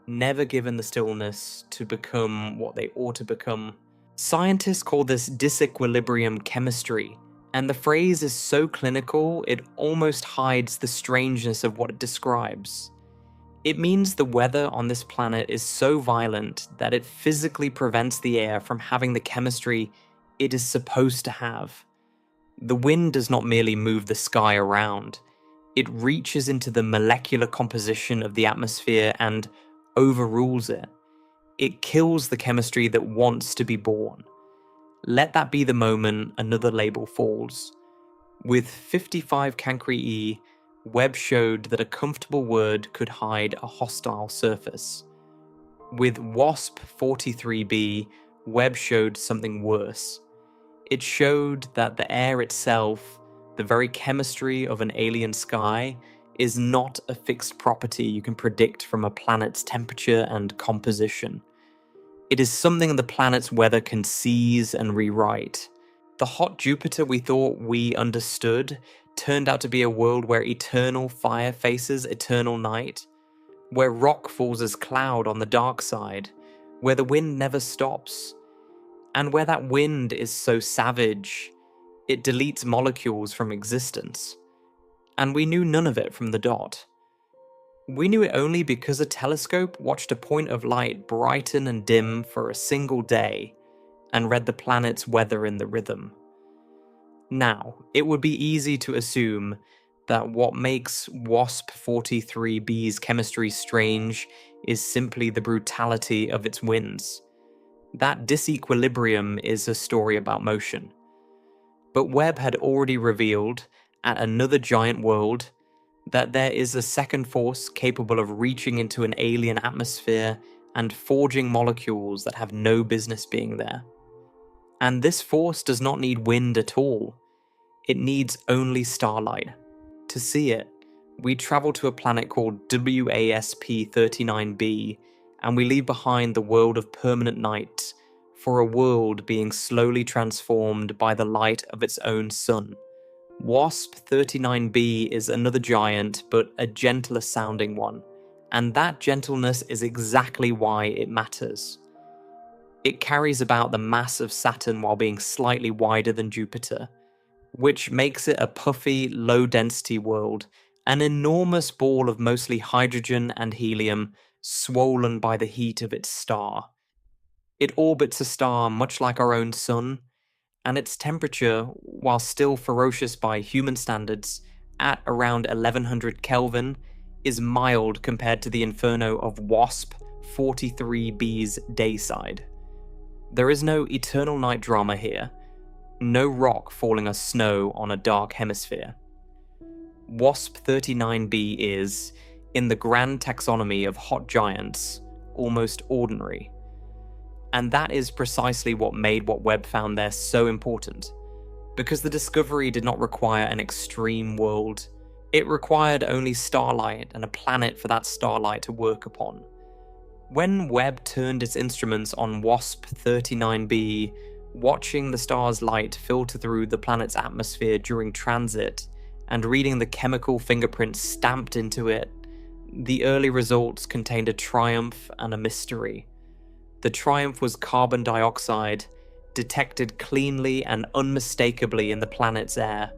never given the stillness to become what they ought to become. Scientists call this disequilibrium chemistry, And the phrase is so clinical, it almost hides the strangeness of what it describes. It means the weather on this planet is so violent that it physically prevents the air from having the chemistry it is supposed to have. The wind does not merely move the sky around, it reaches into the molecular composition of the atmosphere and overrules it. It kills the chemistry that wants to be born. Let that be the moment another label falls. With 55 Cancri, Webb showed that a comfortable word could hide a hostile surface. With WASP 43b, Webb showed something worse. It showed that the air itself, the very chemistry of an alien sky, is not a fixed property you can predict from a planet's temperature and composition. It is something the planet's weather can seize and rewrite. The hot Jupiter we thought we understood turned out to be a world where eternal fire faces eternal night, where rock falls as cloud on the dark side, where the wind never stops, and where that wind is so savage, it deletes molecules from existence. And we knew none of it from the dot. We knew it only because a telescope watched a point of light brighten and dim for a single day and read the planet's weather in the rhythm. Now, it would be easy to assume that what makes WASP 43b's chemistry strange is simply the brutality of its winds. That disequilibrium is a story about motion. But Webb had already revealed, at another giant world, that there is a second force capable of reaching into an alien atmosphere and forging molecules that have no business being there. And this force does not need wind at all. It needs only starlight. To see it, we travel to a planet called WASP 39b, and we leave behind the world of permanent night for a world being slowly transformed by the light of its own sun. WASP 39b is another giant, but a gentler sounding one, and that gentleness is exactly why it matters. It carries about the mass of Saturn while being slightly wider than Jupiter, which makes it a puffy, low-density world, an enormous ball of mostly hydrogen and helium, swollen by the heat of its star. It orbits a star much like our own sun, and its temperature, while still ferocious by human standards, at around 1100 Kelvin, is mild compared to the inferno of WASP 43b's dayside. There is no eternal night drama here, no rock falling as snow on a dark hemisphere. WASP 39b is, in the grand taxonomy of hot giants, almost ordinary. And that is precisely what made what Webb found there so important, because the discovery did not require an extreme world. It required only starlight and a planet for that starlight to work upon. When Webb turned its instruments on WASP 39b, watching the star's light filter through the planet's atmosphere during transit and reading the chemical fingerprints stamped into it, the early results contained a triumph and a mystery. The triumph was carbon dioxide, detected cleanly and unmistakably in the planet's air,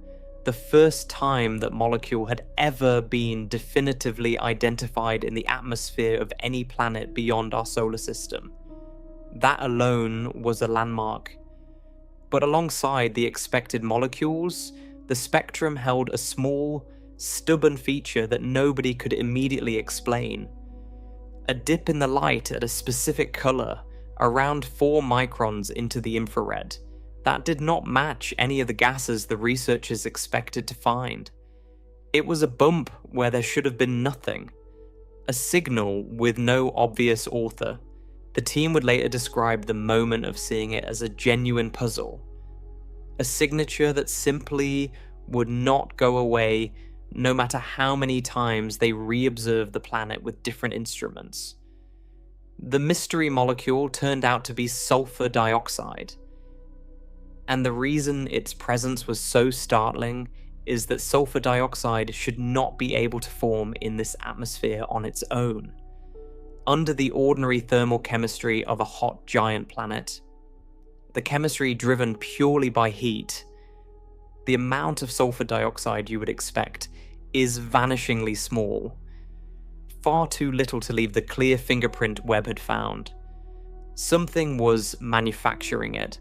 the first time that molecule had ever been definitively identified in the atmosphere of any planet beyond our solar system. That alone was a landmark. But alongside the expected molecules, the spectrum held a small, stubborn feature that nobody could immediately explain. A dip in the light at a specific color, around 4 microns into the infrared, that did not match any of the gases the researchers expected to find. It was a bump where there should have been nothing, a signal with no obvious author. The team would later describe the moment of seeing it as a genuine puzzle, a signature that simply would not go away no matter how many times they re-observed the planet with different instruments. The mystery molecule turned out to be sulfur dioxide. And the reason its presence was so startling is that sulfur dioxide should not be able to form in this atmosphere on its own. Under the ordinary thermal chemistry of a hot giant planet, the chemistry driven purely by heat, The amount of sulfur dioxide you would expect is vanishingly small, far too little to leave the clear fingerprint Webb had found. Something was manufacturing it,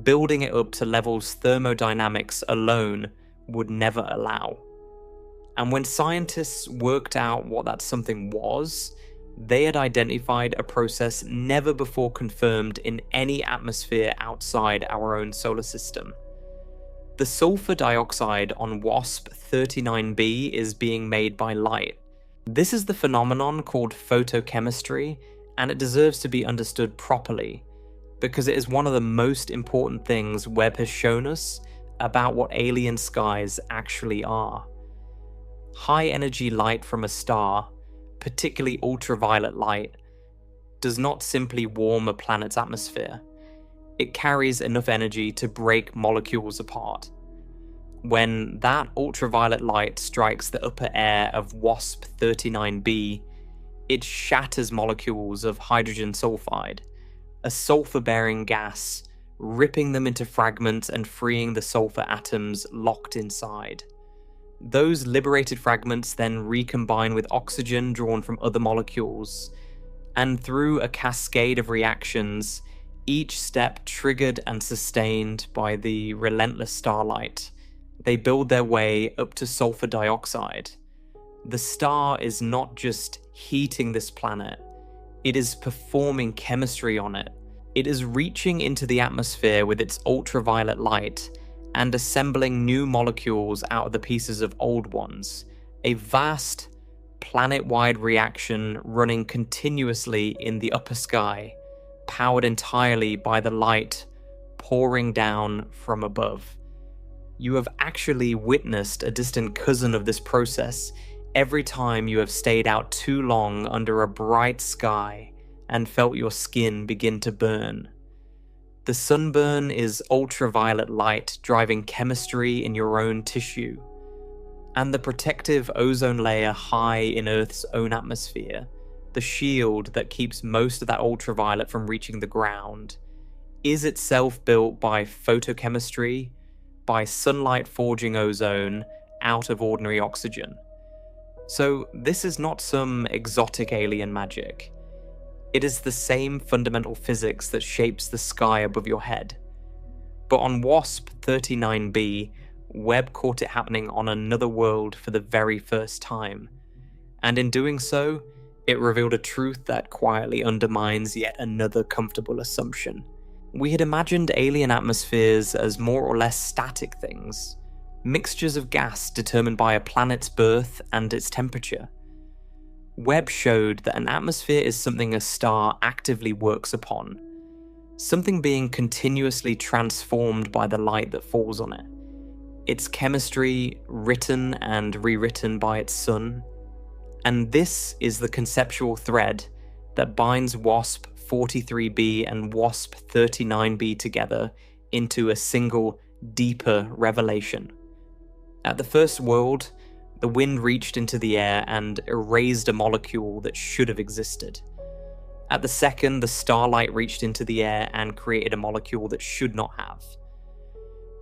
building it up to levels thermodynamics alone would never allow. And when scientists worked out what that something was, they had identified a process never before confirmed in any atmosphere outside our own solar system. The sulfur dioxide on WASP 39b is being made by light. This is the phenomenon called photochemistry, and it deserves to be understood properly, because it is one of the most important things Webb has shown us about what alien skies actually are. High energy light from a star, particularly ultraviolet light, does not simply warm a planet's atmosphere. It carries enough energy to break molecules apart. When that ultraviolet light strikes the upper air of WASP 39b, it shatters molecules of hydrogen sulfide, a sulfur-bearing gas, ripping them into fragments and freeing the sulfur atoms locked inside. Those liberated fragments then recombine with oxygen drawn from other molecules, and through a cascade of reactions, each step triggered and sustained by the relentless starlight, they build their way up to sulfur dioxide. The star is not just heating this planet, it is performing chemistry on it. It is reaching into the atmosphere with its ultraviolet light and assembling new molecules out of the pieces of old ones. A vast, planet-wide reaction running continuously in the upper sky, powered entirely by the light pouring down from above. You have actually witnessed a distant cousin of this process every time you have stayed out too long under a bright sky and felt your skin begin to burn. The sunburn is ultraviolet light driving chemistry in your own tissue. And the protective ozone layer high in Earth's own atmosphere, the shield that keeps most of that ultraviolet from reaching the ground, is itself built by photochemistry, by sunlight forging ozone out of ordinary oxygen. So this is not some exotic alien magic. It is the same fundamental physics that shapes the sky above your head. But on WASP 39b, Webb caught it happening on another world for the very first time. And in doing so, it revealed a truth that quietly undermines yet another comfortable assumption. We had imagined alien atmospheres as more or less static things, mixtures of gas determined by a planet's birth and its temperature. Webb showed that an atmosphere is something a star actively works upon, something being continuously transformed by the light that falls on it. Its chemistry written and rewritten by its sun. And this is the conceptual thread that binds WASP 43b and WASP 39b together into a single, deeper revelation. At the first world, the wind reached into the air and erased a molecule that should have existed. At the second, the starlight reached into the air and created a molecule that should not have.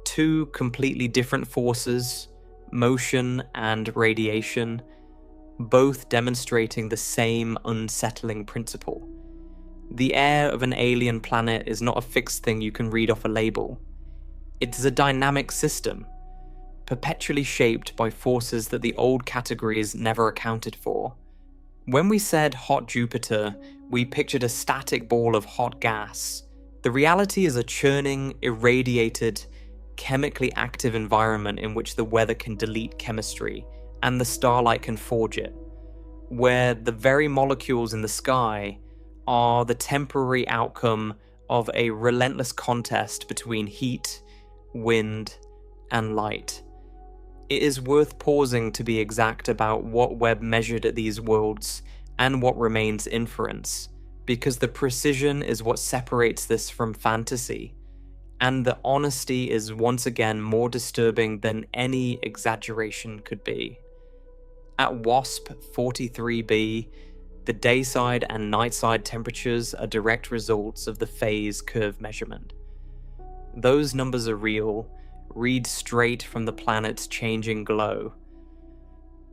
Two completely different forces, motion and radiation, both demonstrating the same unsettling principle. The air of an alien planet is not a fixed thing you can read off a label. It is a dynamic system, perpetually shaped by forces that the old categories never accounted for. When we said hot Jupiter, we pictured a static ball of hot gas. The reality is a churning, irradiated, chemically active environment in which the weather can delete chemistry and the starlight can forge it, where the very molecules in the sky are the temporary outcome of a relentless contest between heat, wind, and light. It is worth pausing to be exact about what Webb measured at these worlds and what remains inference, because the precision is what separates this from fantasy, and the honesty is once again more disturbing than any exaggeration could be. At WASP 43b, the dayside and nightside temperatures are direct results of the phase curve measurement. Those numbers are real, read straight from the planet's changing glow.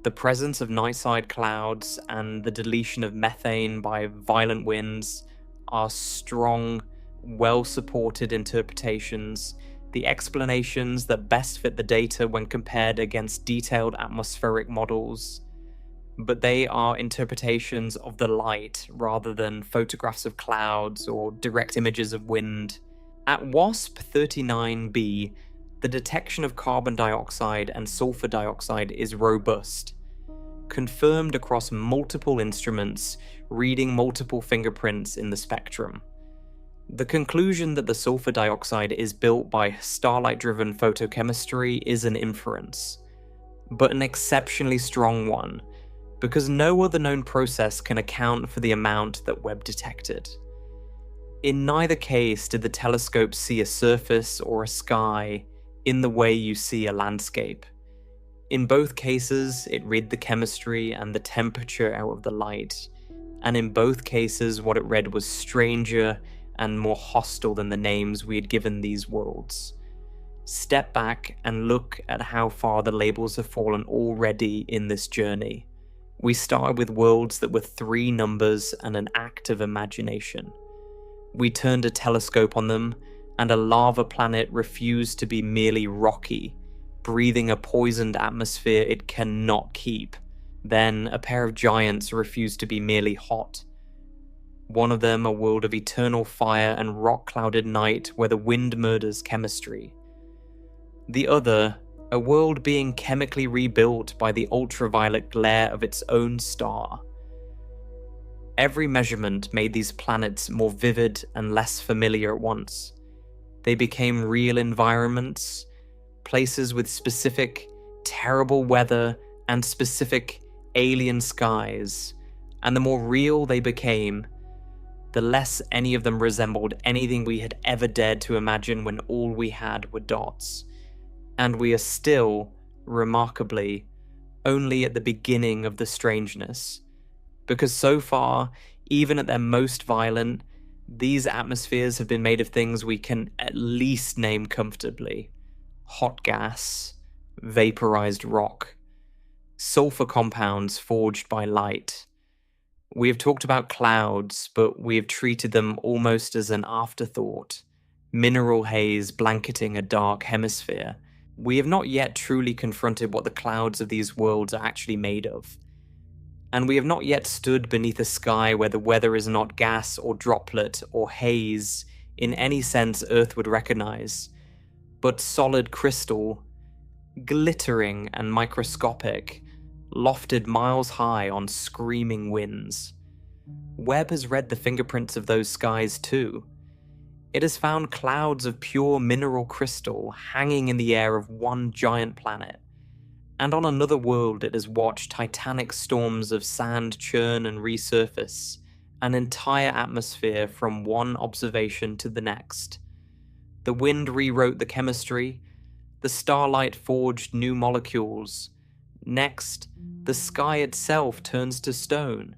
The presence of night-side clouds and the deletion of methane by violent winds are strong, well-supported interpretations, the explanations that best fit the data when compared against detailed atmospheric models. But they are interpretations of the light rather than photographs of clouds or direct images of wind. At WASP-39b, the detection of carbon dioxide and sulfur dioxide is robust, confirmed across multiple instruments, reading multiple fingerprints in the spectrum. The conclusion that the sulfur dioxide is built by starlight-driven photochemistry is an inference, but an exceptionally strong one, because no other known process can account for the amount that Webb detected. In neither case did the telescope see a surface or a sky in the way you see a landscape. In both cases, it read the chemistry and the temperature out of the light, and in both cases what it read was stranger and more hostile than the names we had given these worlds. Step back and look at how far the labels have fallen already in this journey. We started with worlds that were 3 numbers and an act of imagination. We turned a telescope on them, and a lava planet refused to be merely rocky, breathing a poisoned atmosphere it cannot keep. Then a pair of giants refused to be merely hot. One of them a world of eternal fire and rock-clouded night where the wind murders chemistry. The other, a world being chemically rebuilt by the ultraviolet glare of its own star. Every measurement made these planets more vivid and less familiar at once. They became real environments, places with specific, terrible weather and specific, alien skies, and the more real they became, the less any of them resembled anything we had ever dared to imagine when all we had were dots. And we are still, remarkably, only at the beginning of the strangeness. Because so far, even at their most violent, these atmospheres have been made of things we can at least name comfortably. Hot gas, vaporized rock, sulfur compounds forged by light. We have talked about clouds, but we have treated them almost as an afterthought, mineral haze blanketing a dark hemisphere. We have not yet truly confronted what the clouds of these worlds are actually made of. And we have not yet stood beneath a sky where the weather is not gas or droplet or haze in any sense Earth would recognize, but solid crystal, glittering and microscopic, lofted miles high on screaming winds. Webb has read the fingerprints of those skies too. It has found clouds of pure mineral crystal hanging in the air of one giant planet. And on another world it has watched titanic storms of sand churn and resurface, an entire atmosphere from one observation to the next. The wind rewrote the chemistry, the starlight forged new molecules. Next, the sky itself turns to stone,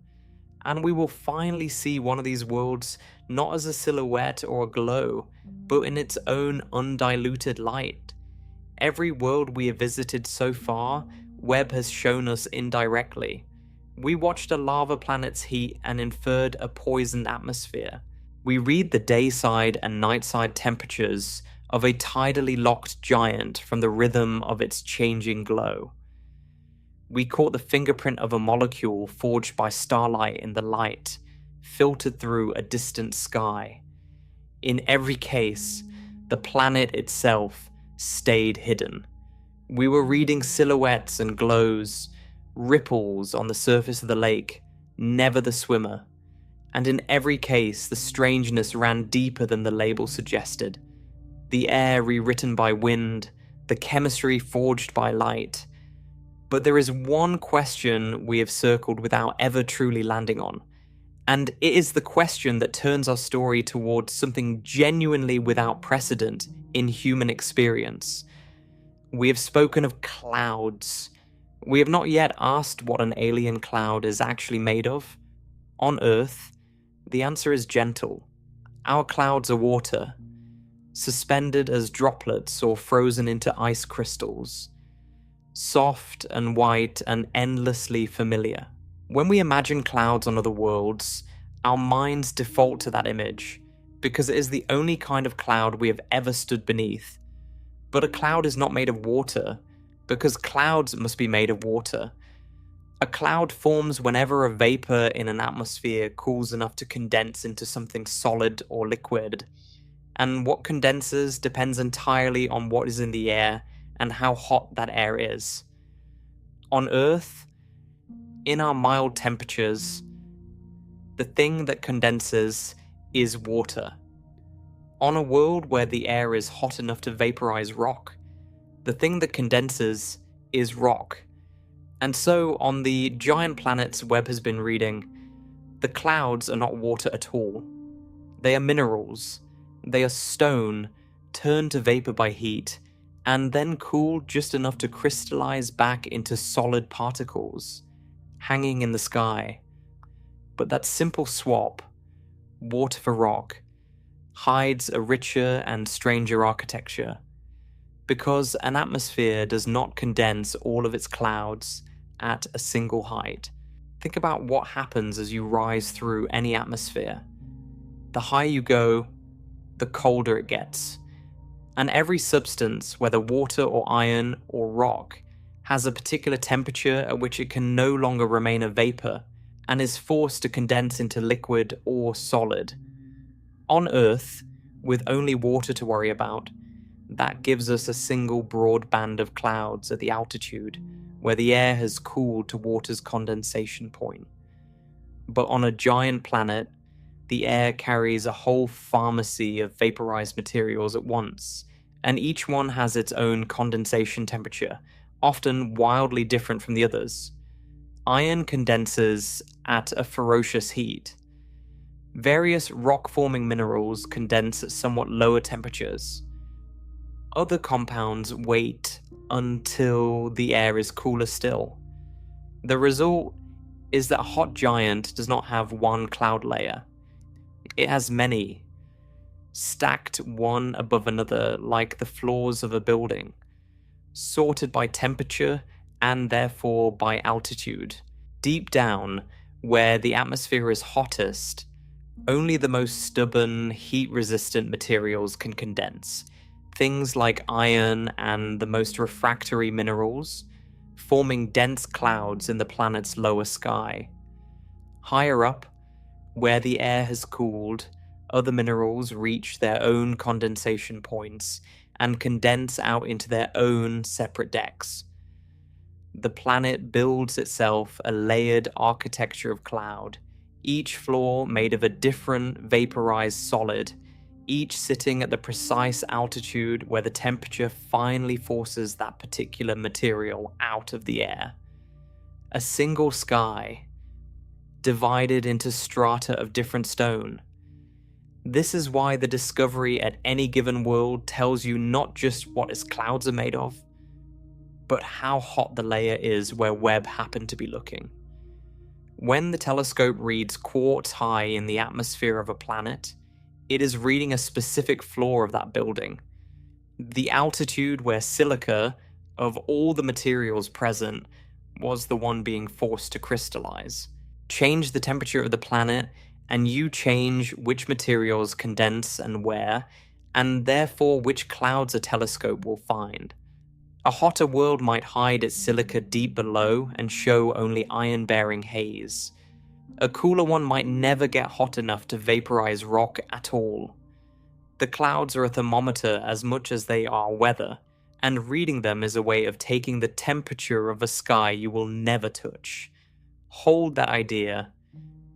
and we will finally see one of these worlds not as a silhouette or a glow, but in its own undiluted light. Every world we have visited so far, Webb has shown us indirectly. We watched a lava planet's heat and inferred a poisoned atmosphere. We read the dayside and nightside temperatures of a tidally locked giant from the rhythm of its changing glow. We caught the fingerprint of a molecule forged by starlight in the light, filtered through a distant sky. In every case, the planet itself stayed hidden. We were reading silhouettes and glows, ripples on the surface of the lake, never the swimmer. And in every case, the strangeness ran deeper than the label suggested. The air rewritten by wind, the chemistry forged by light. But there is one question we have circled without ever truly landing on, and it is the question that turns our story towards something genuinely without precedent in human experience. We have spoken of clouds. We have not yet asked what an alien cloud is actually made of. On Earth, the answer is gentle. Our clouds are water. suspended as droplets or frozen into ice crystals, soft and white and endlessly familiar. When we imagine clouds on other worlds, our minds default to that image because it is the only kind of cloud we have ever stood beneath. But a cloud is not made of water, because clouds must be made of water. A cloud forms whenever a vapor in an atmosphere cools enough to condense into something solid or liquid. And what condenses depends entirely on what is in the air and how hot that air is. On Earth, in our mild temperatures, the thing that condenses is water. On a world where the air is hot enough to vaporize rock, the thing that condenses is rock. And so, on the giant planets Webb has been reading, the clouds are not water at all. They are minerals. They are stone, turned to vapor by heat, and then cooled just enough to crystallize back into solid particles, hanging in the sky. But that simple swap, water for rock, hides a richer and stranger architecture. Because an atmosphere does not condense all of its clouds at a single height. Think about what happens as you rise through any atmosphere. The higher you go, the colder it gets. And every substance, whether water or iron or rock, has a particular temperature at which it can no longer remain a vapor and is forced to condense into liquid or solid. On Earth, with only water to worry about, that gives us a single broad band of clouds at the altitude where the air has cooled to water's condensation point. But on a giant planet, the air carries a whole pharmacy of vaporized materials at once, and each one has its own condensation temperature, often wildly different from the others. Iron condenses at a ferocious heat. Various rock-forming minerals condense at somewhat lower temperatures. Other compounds wait until the air is cooler still. The result is that a hot giant does not have one cloud layer. It has many, stacked one above another like the floors of a building, sorted by temperature and therefore by altitude. Deep down, where the atmosphere is hottest, only the most stubborn, heat-resistant materials can condense. Things like iron and the most refractory minerals, forming dense clouds in the planet's lower sky. Higher up, where the air has cooled, other minerals reach their own condensation points and condense out into their own separate decks. The planet builds itself a layered architecture of cloud, each floor made of a different vaporized solid, each sitting at the precise altitude where the temperature finally forces that particular material out of the air. A single sky, divided into strata of different stone. This is why the discovery at any given world tells you not just what its clouds are made of, but how hot the layer is where Webb happened to be looking. When the telescope reads quartz high in the atmosphere of a planet, it is reading a specific floor of that building. The altitude where silica, of all the materials present, was the one being forced to crystallize. Change the temperature of the planet, and you change which materials condense and where, and therefore which clouds a telescope will find. A hotter world might hide its silica deep below and show only iron-bearing haze. A cooler one might never get hot enough to vaporize rock at all. The clouds are a thermometer as much as they are weather, and reading them is a way of taking the temperature of a sky you will never touch. Hold that idea,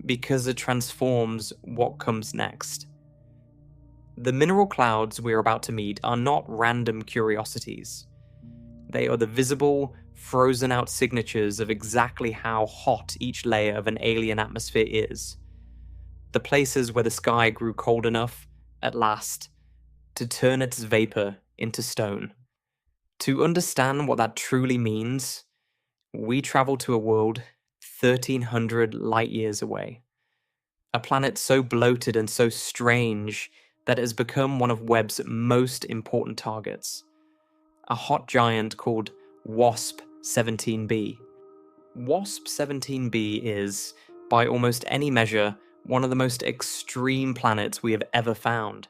because it transforms what comes next. The mineral clouds we are about to meet are not random curiosities. They are the visible, frozen-out signatures of exactly how hot each layer of an alien atmosphere is. The places where the sky grew cold enough, at last, to turn its vapor into stone. To understand what that truly means, we travel to a world 1,300 light years away. A planet so bloated and so strange that has become one of Webb's most important targets, a hot giant called WASP 17b. WASP 17b is, by almost any measure, one of the most extreme planets we have ever found,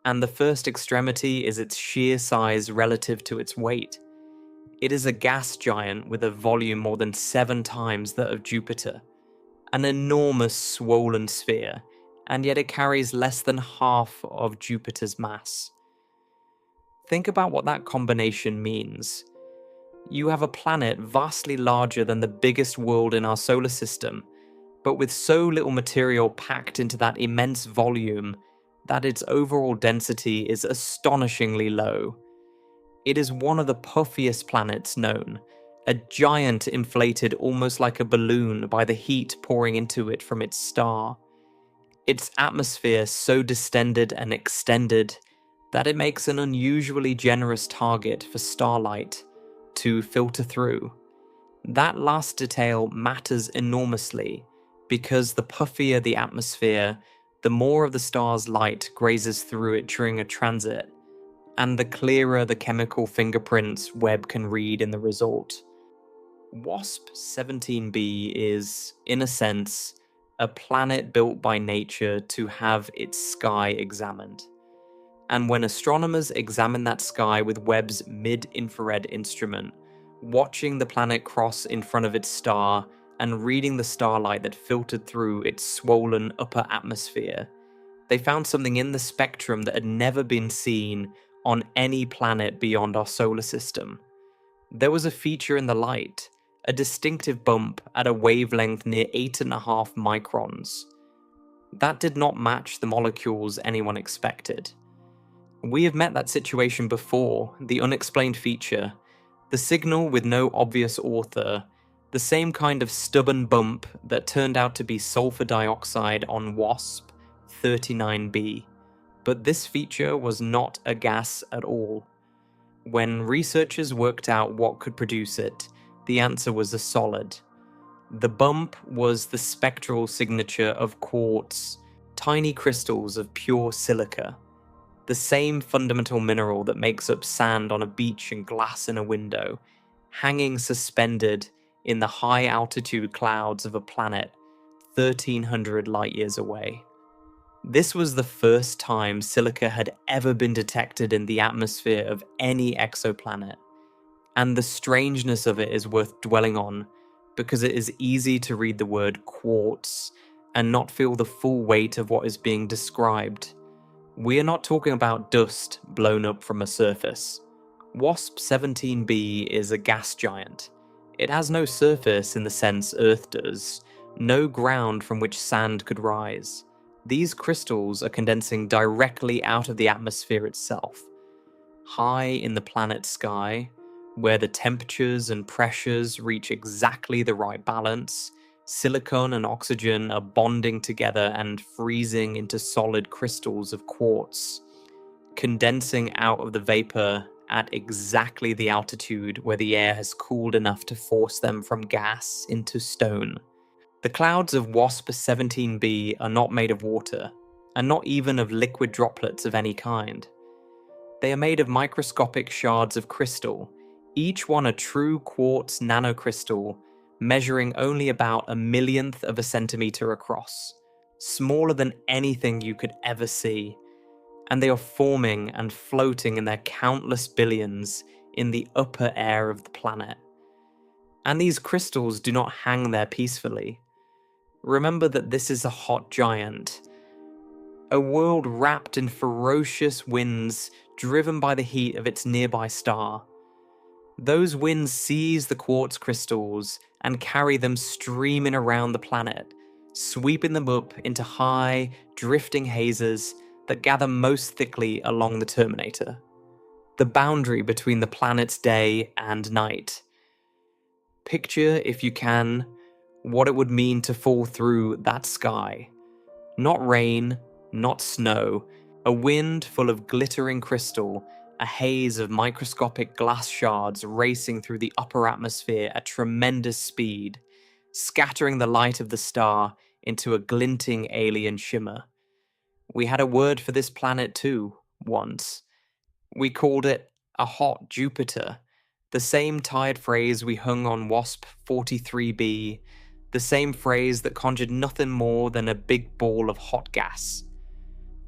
and the first extremity is its sheer size relative to its weight. It is a gas giant with a volume more than 7 times that of Jupiter, an enormous swollen sphere, and yet it carries less than half of Jupiter's mass. Think about what that combination means. You have a planet vastly larger than the biggest world in our solar system, but with so little material packed into that immense volume that its overall density is astonishingly low. It is one of the puffiest planets known, a giant inflated almost like a balloon by the heat pouring into it from its star. Its atmosphere so distended and extended that it makes an unusually generous target for starlight to filter through. That last detail matters enormously because the puffier the atmosphere, the more of the star's light grazes through it during a transit, and the clearer the chemical fingerprints Webb can read in the result. WASP 17b is, in a sense, a planet built by nature to have its sky examined. And when astronomers examine that sky with Webb's mid-infrared instrument, watching the planet cross in front of its star and reading the starlight that filtered through its swollen upper atmosphere, they found something in the spectrum that had never been seen on any planet beyond our solar system. There was a feature in the light, a distinctive bump at a wavelength near 8.5 microns. That did not match the molecules anyone expected. We have met that situation before, the unexplained feature, the signal with no obvious author, the same kind of stubborn bump that turned out to be sulfur dioxide on WASP 39b. But this feature was not a gas at all. When researchers worked out what could produce it, the answer was a solid. The bump was the spectral signature of quartz, tiny crystals of pure silica, the same fundamental mineral that makes up sand on a beach and glass in a window, hanging suspended in the high-altitude clouds of a planet 1,300 light-years away. This was the first time silica had ever been detected in the atmosphere of any exoplanet, and the strangeness of it is worth dwelling on because it is easy to read the word quartz and not feel the full weight of what is being described. We are not talking about dust blown up from a surface. WASP 17b is a gas giant. It has no surface in the sense Earth does, no ground from which sand could rise. These crystals are condensing directly out of the atmosphere itself. High in the planet's sky, where the temperatures and pressures reach exactly the right balance, silicon and oxygen are bonding together and freezing into solid crystals of quartz, condensing out of the vapor at exactly the altitude where the air has cooled enough to force them from gas into stone. The clouds of WASP 17b are not made of water, and not even of liquid droplets of any kind. They are made of microscopic shards of crystal, each one a true quartz nanocrystal, measuring only about 1/1,000,000th of a centimeter across, smaller than anything you could ever see, and they are forming and floating in their countless billions in the upper air of the planet. And these crystals do not hang there peacefully. Remember that this is a hot giant, a world wrapped in ferocious winds driven by the heat of its nearby star. Those winds seize the quartz crystals and carry them streaming around the planet, sweeping them up into high, drifting hazes that gather most thickly along the terminator, the boundary between the planet's day and night. Picture, if you can, what it would mean to fall through that sky. Not rain, not snow, a wind full of glittering crystal, a haze of microscopic glass shards racing through the upper atmosphere at tremendous speed, scattering the light of the star into a glinting alien shimmer. We had a word for this planet too, once. We called it a hot Jupiter, the same tired phrase we hung on WASP 43b, the same phrase that conjured nothing more than a big ball of hot gas.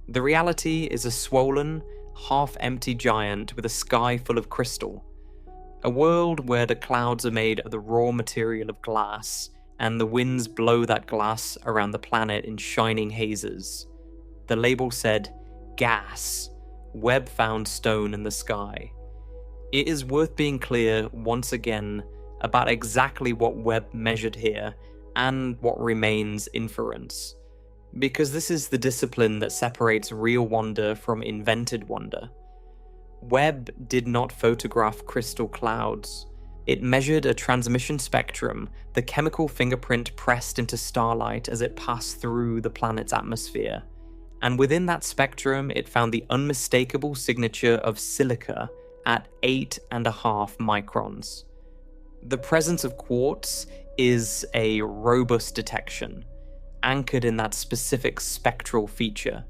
The reality is a swollen, half-empty giant with a sky full of crystal. A world where the clouds are made of the raw material of glass, and the winds blow that glass around the planet in shining hazes. The label said, gas. Webb found stone in the sky. It is worth being clear once again about exactly what Webb measured here and what remains inference, because this is the discipline that separates real wonder from invented wonder. Webb did not photograph crystal clouds. It measured a transmission spectrum, the chemical fingerprint pressed into starlight as it passed through the planet's atmosphere. And within that spectrum, it found the unmistakable signature of silica at 8.5 microns. The presence of quartz is a robust detection, anchored in that specific spectral feature.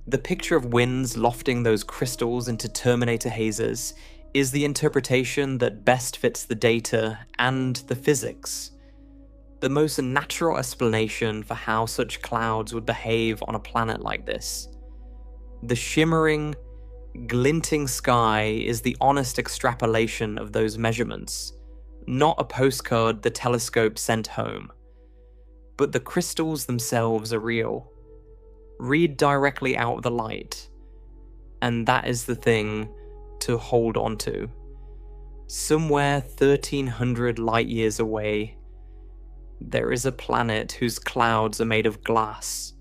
The picture of winds lofting those crystals into terminator hazes is the interpretation that best fits the data and the physics. The most natural explanation for how such clouds would behave on a planet like this. The shimmering, glinting sky is the honest extrapolation of those measurements, not a postcard the telescope sent home. But the crystals themselves are real. Read directly out of the light, and that is the thing to hold on to. Somewhere 1,300 light years away, there is a planet whose clouds are made of glass.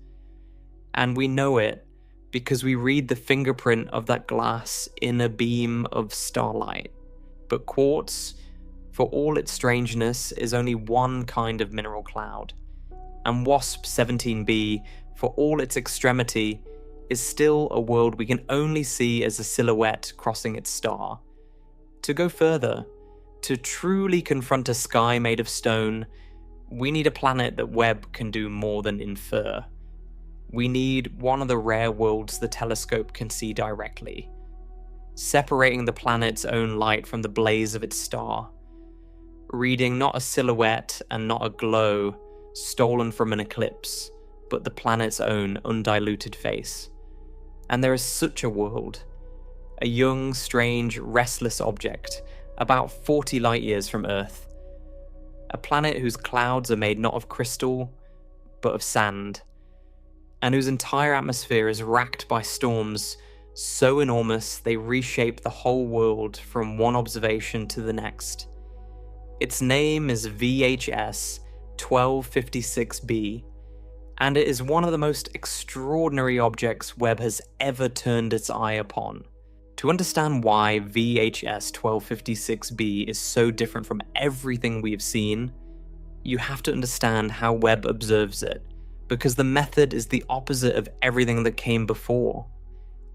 And we know it because we read the fingerprint of that glass in a beam of starlight. But quartz, for all its strangeness, is only one kind of mineral cloud. And WASP 17b, for all its extremity, is still a world we can only see as a silhouette crossing its star. To go further, to truly confront a sky made of stone, we need a planet that Webb can do more than infer. We need one of the rare worlds the telescope can see directly, separating the planet's own light from the blaze of its star, reading not a silhouette and not a glow stolen from an eclipse, but the planet's own undiluted face. And there is such a world, a young, strange, restless object, about 40 light years from Earth. A planet whose clouds are made not of crystal, but of sand, and whose entire atmosphere is racked by storms so enormous they reshape the whole world from one observation to the next. Its name is VHS 1256b, and it is one of the most extraordinary objects Webb has ever turned its eye upon. To understand why VHS 1256b is so different from everything we've seen, you have to understand how Webb observes it, because the method is the opposite of everything that came before.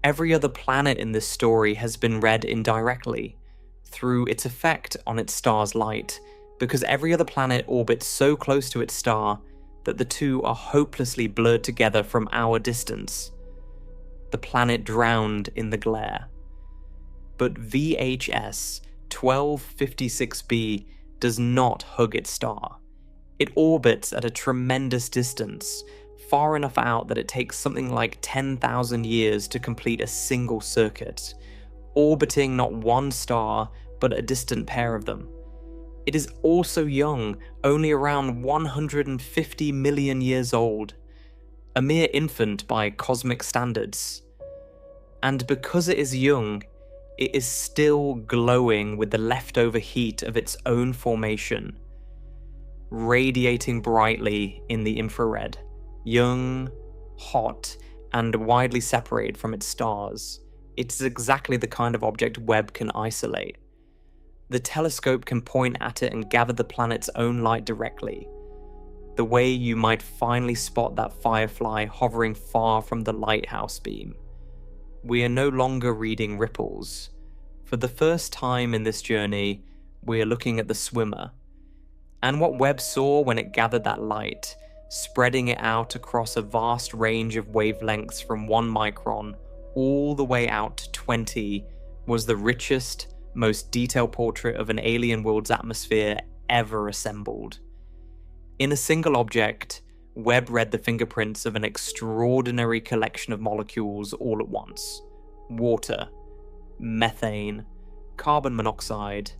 Every other planet in this story has been read indirectly, through its effect on its star's light, because every other planet orbits so close to its star that the two are hopelessly blurred together from our distance. The planet drowned in the glare. But VHS 1256b does not hug its star. It orbits at a tremendous distance, far enough out that it takes something like 10,000 years to complete a single circuit, orbiting not one star, but a distant pair of them. It is also young, only around 150 million years old, a mere infant by cosmic standards. And because it is young, it is still glowing with the leftover heat of its own formation, radiating brightly in the infrared, young, hot, and widely separated from its stars. It is exactly the kind of object Webb can isolate. The telescope can point at it and gather the planet's own light directly, the way you might finally spot that firefly hovering far from the lighthouse beam. We are no longer reading ripples. For the first time in this journey, we are looking at the swimmer. And what Webb saw when it gathered that light, spreading it out across a vast range of wavelengths from 1 micron all the way out to 20, was the richest, most detailed portrait of an alien world's atmosphere ever assembled. In a single object, Webb read the fingerprints of an extraordinary collection of molecules all at once: water, methane, carbon monoxide,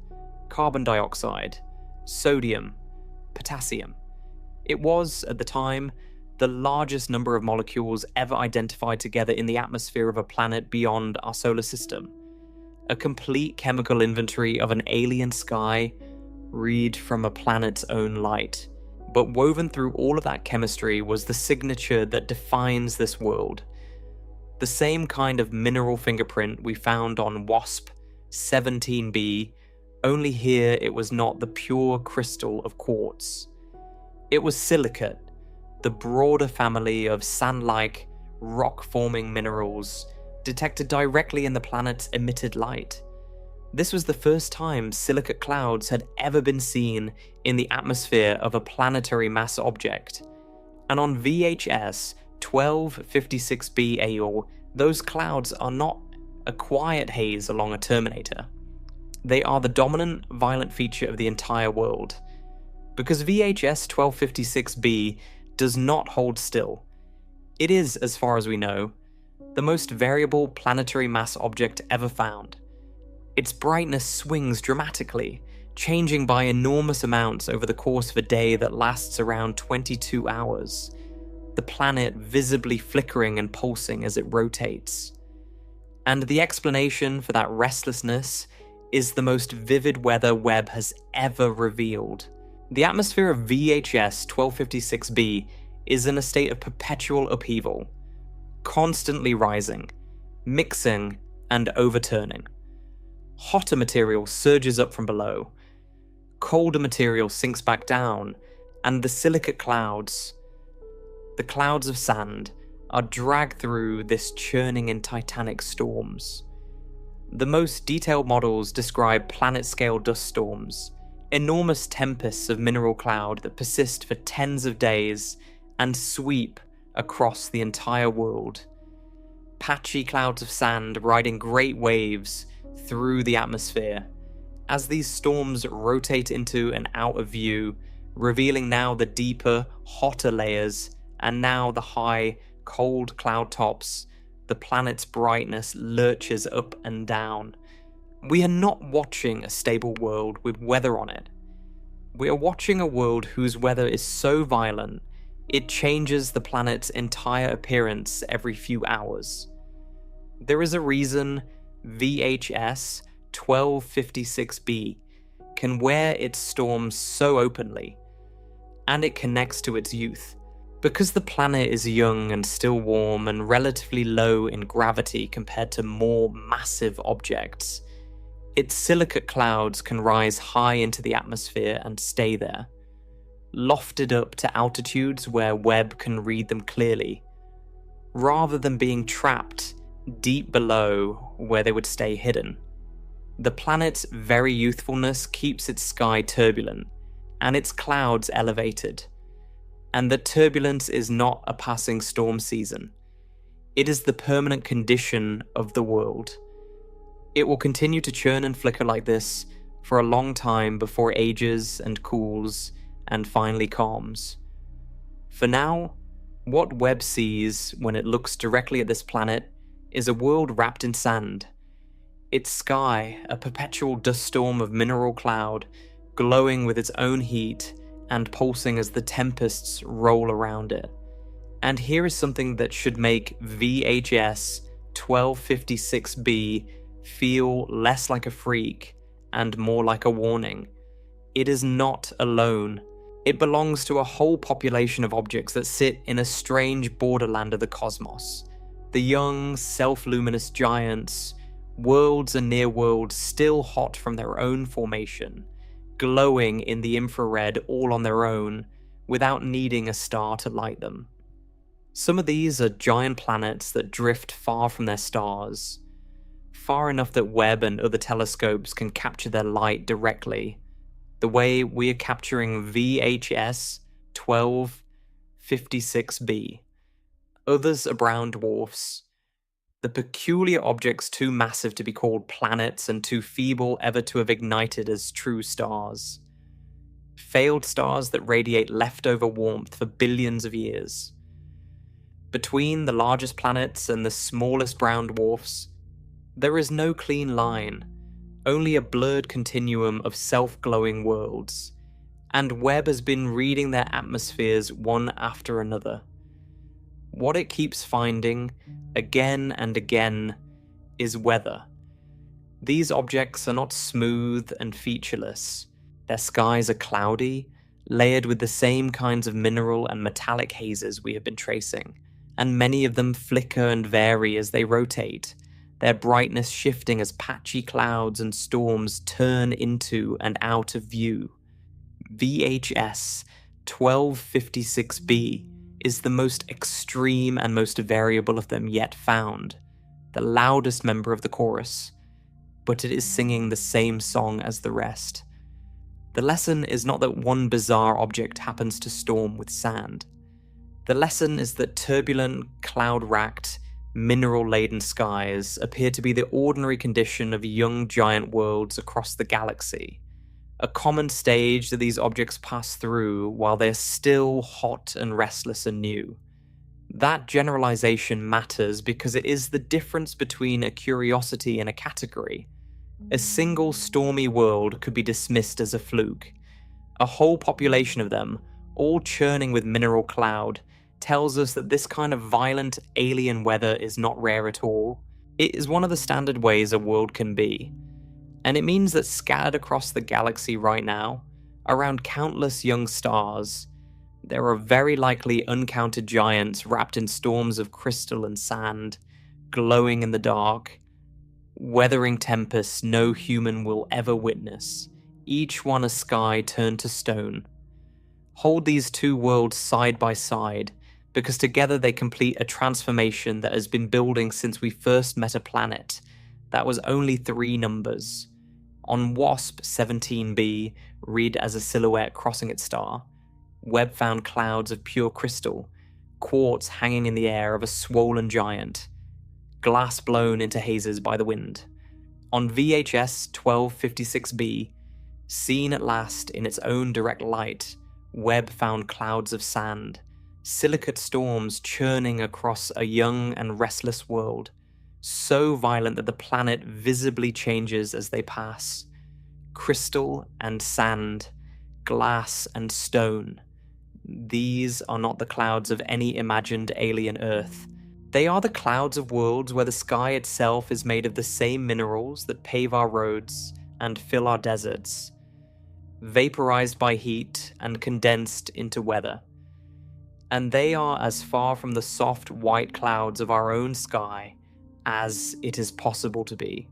carbon dioxide, sodium, potassium. It was, at the time, the largest number of molecules ever identified together in the atmosphere of a planet beyond our solar system. A complete chemical inventory of an alien sky, read from a planet's own light. But woven through all of that chemistry was the signature that defines this world. The same kind of mineral fingerprint we found on WASP 17b, only here it was not the pure crystal of quartz. It was silicate, the broader family of sand-like, rock-forming minerals detected directly in the planet's emitted light. This was the first time silicate clouds had ever been seen in the atmosphere of a planetary mass object. And on VHS 1256b AO, those clouds are not a quiet haze along a terminator. They are the dominant, violent feature of the entire world. Because VHS 1256b does not hold still. It is, as far as we know, the most variable planetary mass object ever found. Its brightness swings dramatically, changing by enormous amounts over the course of a day that lasts around 22 hours, the planet visibly flickering and pulsing as it rotates. And the explanation for that restlessness is the most vivid weather Webb has ever revealed. The atmosphere of VHS 1256b is in a state of perpetual upheaval, constantly rising, mixing, and overturning. Hotter material surges up from below, colder material sinks back down, and the silicate clouds, the clouds of sand, are dragged through this churning in titanic storms. The most detailed models describe planet-scale dust storms, enormous tempests of mineral cloud that persist for tens of days and sweep across the entire world. Patchy clouds of sand riding great waves through the atmosphere, as these storms rotate into and out of view, revealing now the deeper, hotter layers, and now the high, cold cloud tops. The planet's brightness lurches up and down. We are not watching a stable world with weather on it. We are watching a world whose weather is so violent, it changes the planet's entire appearance every few hours. There is a reason VHS 1256b can wear its storms so openly, and it connects to its youth. Because the planet is young and still warm and relatively low in gravity compared to more massive objects, its silicate clouds can rise high into the atmosphere and stay there, lofted up to altitudes where Webb can read them clearly, rather than being trapped deep below where they would stay hidden. The planet's very youthfulness keeps its sky turbulent, and its clouds elevated. And the turbulence is not a passing storm season. It is the permanent condition of the world. It will continue to churn and flicker like this for a long time before it ages and cools and finally calms. For now, what Webb sees when it looks directly at this planet is a world wrapped in sand. Its sky, a perpetual dust storm of mineral cloud, glowing with its own heat and pulsing as the tempests roll around it. And here is something that should make VHS 1256b feel less like a freak and more like a warning. It is not alone. It belongs to a whole population of objects that sit in a strange borderland of the cosmos. The young, self-luminous giants, worlds and near-worlds still hot from their own formation, glowing in the infrared all on their own, without needing a star to light them. Some of these are giant planets that drift far from their stars, far enough that Webb and other telescopes can capture their light directly, the way we are capturing VHS 1256b. Others are brown dwarfs. The peculiar objects too massive to be called planets and too feeble ever to have ignited as true stars. Failed stars that radiate leftover warmth for billions of years. Between the largest planets and the smallest brown dwarfs, there is no clean line, only a blurred continuum of self-glowing worlds, and Webb has been reading their atmospheres one after another. What it keeps finding, again and again, is weather. These objects are not smooth and featureless. Their skies are cloudy, layered with the same kinds of mineral and metallic hazes we have been tracing, and many of them flicker and vary as they rotate, their brightness shifting as patchy clouds and storms turn into and out of view. VHS 1256b is the most extreme and most variable of them yet found, the loudest member of the chorus, but it is singing the same song as the rest. The lesson is not that one bizarre object happens to storm with sand. The lesson is that turbulent, cloud-racked, mineral-laden skies appear to be the ordinary condition of young giant worlds across the galaxy, a common stage that these objects pass through while they're still hot and restless and new. That generalization matters because it is the difference between a curiosity and a category. A single stormy world could be dismissed as a fluke. A whole population of them, all churning with mineral cloud, tells us that this kind of violent alien weather is not rare at all. It is one of the standard ways a world can be. And it means that scattered across the galaxy right now, around countless young stars, there are very likely uncounted giants wrapped in storms of crystal and sand, glowing in the dark, weathering tempests no human will ever witness, each one a sky turned to stone. Hold these two worlds side by side, because together they complete a transformation that has been building since we first met a planet that was only 3 numbers. On WASP 17b, read as a silhouette crossing its star, Webb found clouds of pure crystal, quartz hanging in the air of a swollen giant, glass blown into hazes by the wind. On VHS 1256b, seen at last in its own direct light, Webb found clouds of sand, silicate storms churning across a young and restless world, so violent that the planet visibly changes as they pass. Crystal and sand, glass and stone. These are not the clouds of any imagined alien Earth. They are the clouds of worlds where the sky itself is made of the same minerals that pave our roads and fill our deserts, vaporized by heat and condensed into weather. And they are as far from the soft white clouds of our own sky as it is possible to be.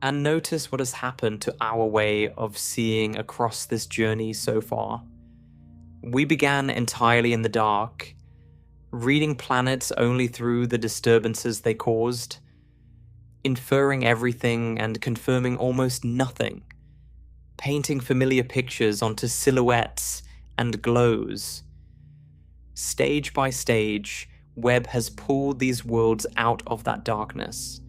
And notice what has happened to our way of seeing across this journey so far. We began entirely in the dark, reading planets only through the disturbances they caused, inferring everything and confirming almost nothing, painting familiar pictures onto silhouettes and glows. Stage by stage, Webb has pulled these worlds out of that darkness.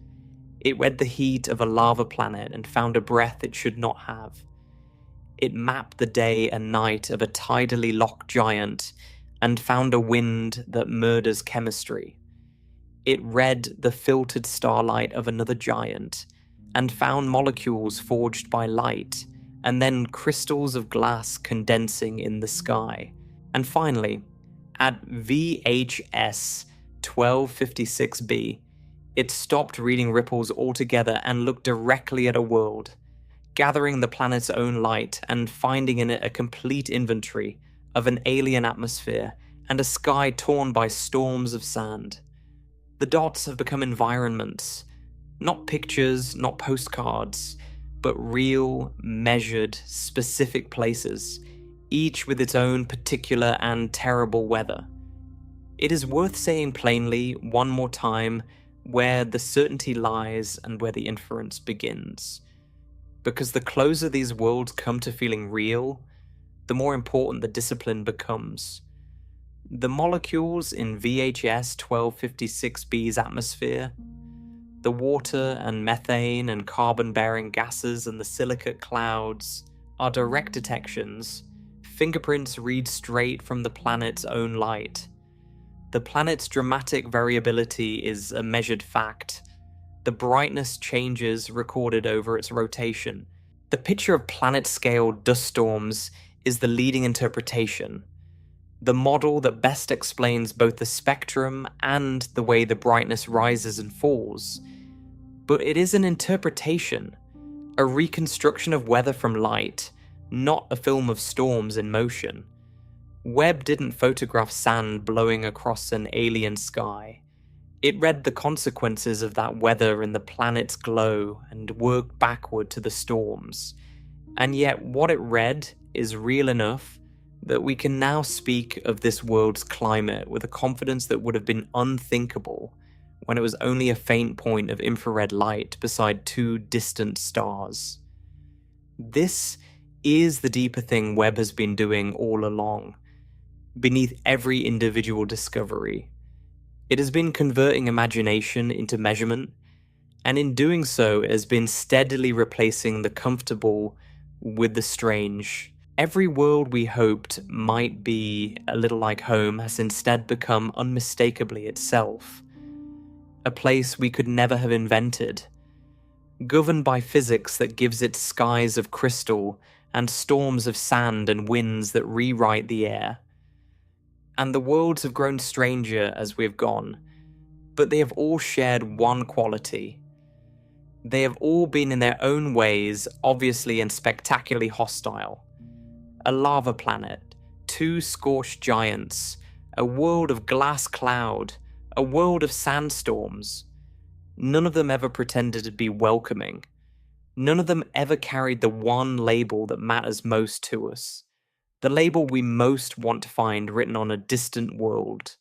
It read the heat of a lava planet and found a breath it should not have. It mapped the day and night of a tidally locked giant and found a wind that murders chemistry. It read the filtered starlight of another giant and found molecules forged by light, and then crystals of glass condensing in the sky. And finally, at VHS 1256b, it stopped reading ripples altogether and looked directly at a world, gathering the planet's own light and finding in it a complete inventory of an alien atmosphere and a sky torn by storms of sand. The dots have become environments, not pictures, not postcards, but real, measured, specific places, each with its own particular and terrible weather. It is worth saying plainly, one more time, where the certainty lies and where the inference begins. Because the closer these worlds come to feeling real, the more important the discipline becomes. The molecules in VHS 1256b's atmosphere, the water and methane and carbon-bearing gases and the silicate clouds are direct detections. Fingerprints read straight from the planet's own light. The planet's dramatic variability is a measured fact. The brightness changes recorded over its rotation. The picture of planet-scale dust storms is the leading interpretation, the model that best explains both the spectrum and the way the brightness rises and falls. But it is an interpretation, a reconstruction of weather from light, not a film of storms in motion. Webb didn't photograph sand blowing across an alien sky. It read the consequences of that weather in the planet's glow and worked backward to the storms. And yet what it read is real enough that we can now speak of this world's climate with a confidence that would have been unthinkable when it was only a faint point of infrared light beside two distant stars. This is the deeper thing Webb has been doing all along, beneath every individual discovery. It has been converting imagination into measurement, and in doing so, it has been steadily replacing the comfortable with the strange. Every world we hoped might be a little like home has instead become unmistakably itself. A place we could never have invented, governed by physics that gives it skies of crystal and storms of sand and winds that rewrite the air. And the worlds have grown stranger as we've gone, but they have all shared one quality. They have all been in their own ways obviously and spectacularly hostile. A lava planet, two scorched giants, a world of glass cloud, a world of sandstorms. None of them ever pretended to be welcoming. None of them ever carried the one label that matters most to us. The label we most want to find written on a distant world.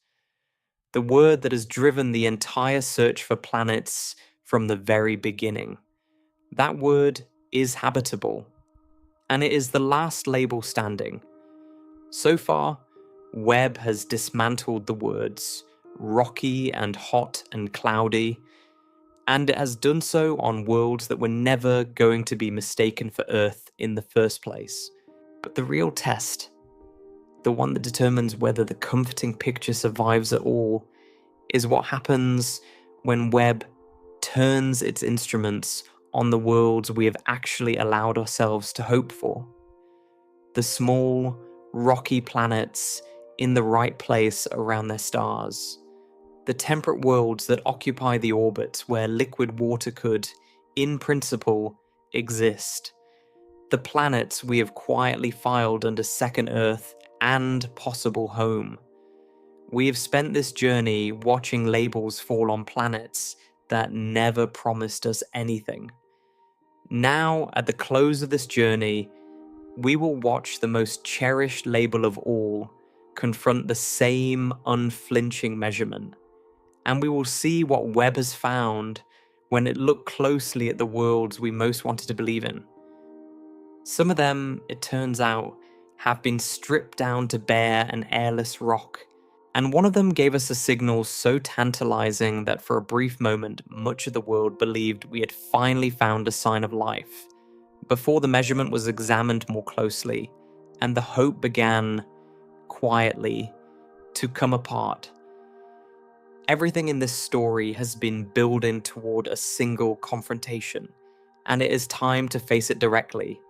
The word that has driven the entire search for planets from the very beginning. That word is habitable. And it is the last label standing. So far, Webb has dismantled the words rocky and hot and cloudy, and it has done so on worlds that were never going to be mistaken for Earth in the first place. But the real test, the one that determines whether the comforting picture survives at all, is what happens when Webb turns its instruments on the worlds we have actually allowed ourselves to hope for. The small, rocky planets in the right place around their stars. The temperate worlds that occupy the orbits where liquid water could, in principle, exist. The planets we have quietly filed under second Earth and possible home. We have spent this journey watching labels fall on planets that never promised us anything. Now, at the close of this journey, we will watch the most cherished label of all confront the same unflinching measurement, and we will see what Webb has found when it looked closely at the worlds we most wanted to believe in. Some of them, it turns out, have been stripped down to bare and airless rock, and one of them gave us a signal so tantalizing that for a brief moment much of the world believed we had finally found a sign of life, before the measurement was examined more closely, and the hope began, quietly, to come apart. Everything in this story has been building toward a single confrontation, and it is time to face it directly.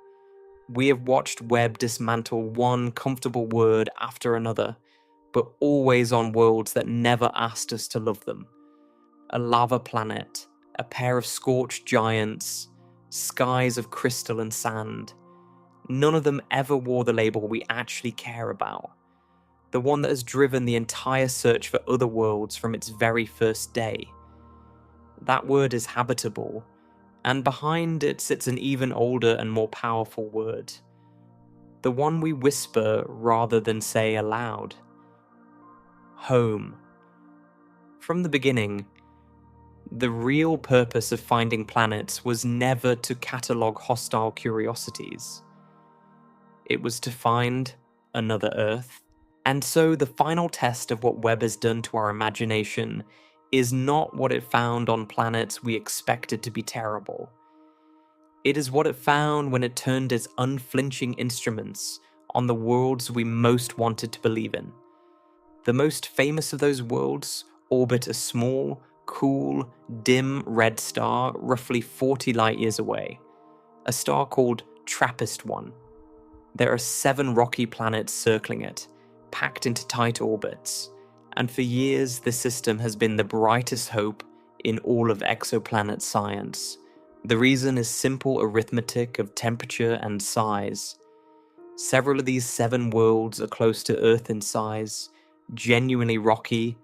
We have watched Webb dismantle one comfortable word after another, but always on worlds that never asked us to love them. A lava planet, a pair of scorched giants, skies of crystal and sand. None of them ever wore the label we actually care about. The one that has driven the entire search for other worlds from its very first day. That word is habitable, and behind it sits an even older and more powerful word. The one we whisper rather than say aloud. Home. From the beginning, the real purpose of finding planets was never to catalogue hostile curiosities. It was to find another Earth, And so the final test of what Webb has done to our imagination is not what it found on planets we expected to be terrible. It is what it found when it turned its unflinching instruments on the worlds we most wanted to believe in. The most famous of those worlds orbit a small, cool, dim red star roughly 40 light-years away, a star called TRAPPIST-1. There are 7 rocky planets circling it, packed into tight orbits, and for years this system has been the brightest hope in all of exoplanet science. The reason is simple arithmetic of temperature and size. Several of these 7 worlds are close to Earth in size, genuinely rocky,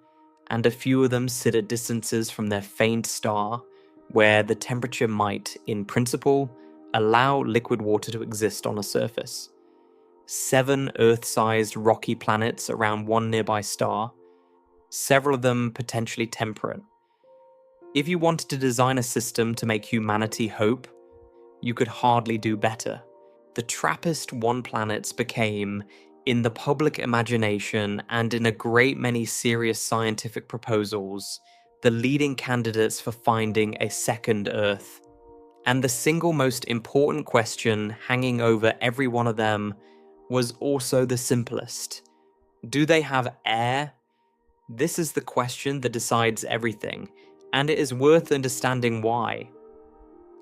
and a few of them sit at distances from their faint star, where the temperature might, in principle, allow liquid water to exist on a surface. 7 Earth-sized rocky planets around one nearby star, several of them potentially temperate. If you wanted to design a system to make humanity hope, you could hardly do better. The TRAPPIST-1 planets became, in the public imagination and in a great many serious scientific proposals, the leading candidates for finding a second Earth. And the single most important question hanging over every one of them was also the simplest. Do they have air? This is the question that decides everything, and it is worth understanding why.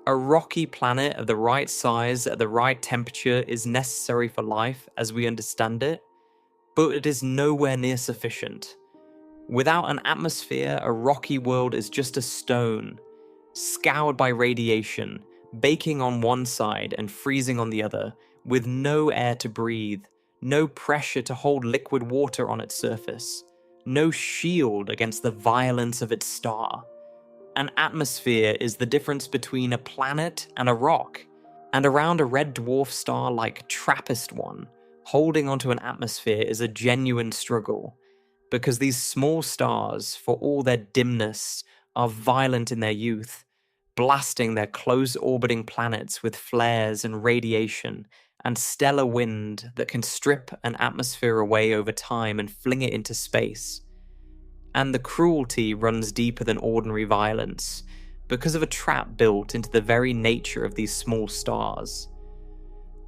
A rocky planet of the right size at the right temperature is necessary for life as we understand it, but it is nowhere near sufficient. Without an atmosphere, a rocky world is just a stone, scoured by radiation, baking on one side and freezing on the other, with no air to breathe, no pressure to hold liquid water on its surface, no shield against the violence of its star. An atmosphere is the difference between a planet and a rock, and around a red dwarf star like TRAPPIST-1, holding onto an atmosphere is a genuine struggle, because these small stars, for all their dimness, are violent in their youth, blasting their close-orbiting planets with flares and radiation and stellar wind that can strip an atmosphere away over time and fling it into space. And the cruelty runs deeper than ordinary violence, because of a trap built into the very nature of these small stars.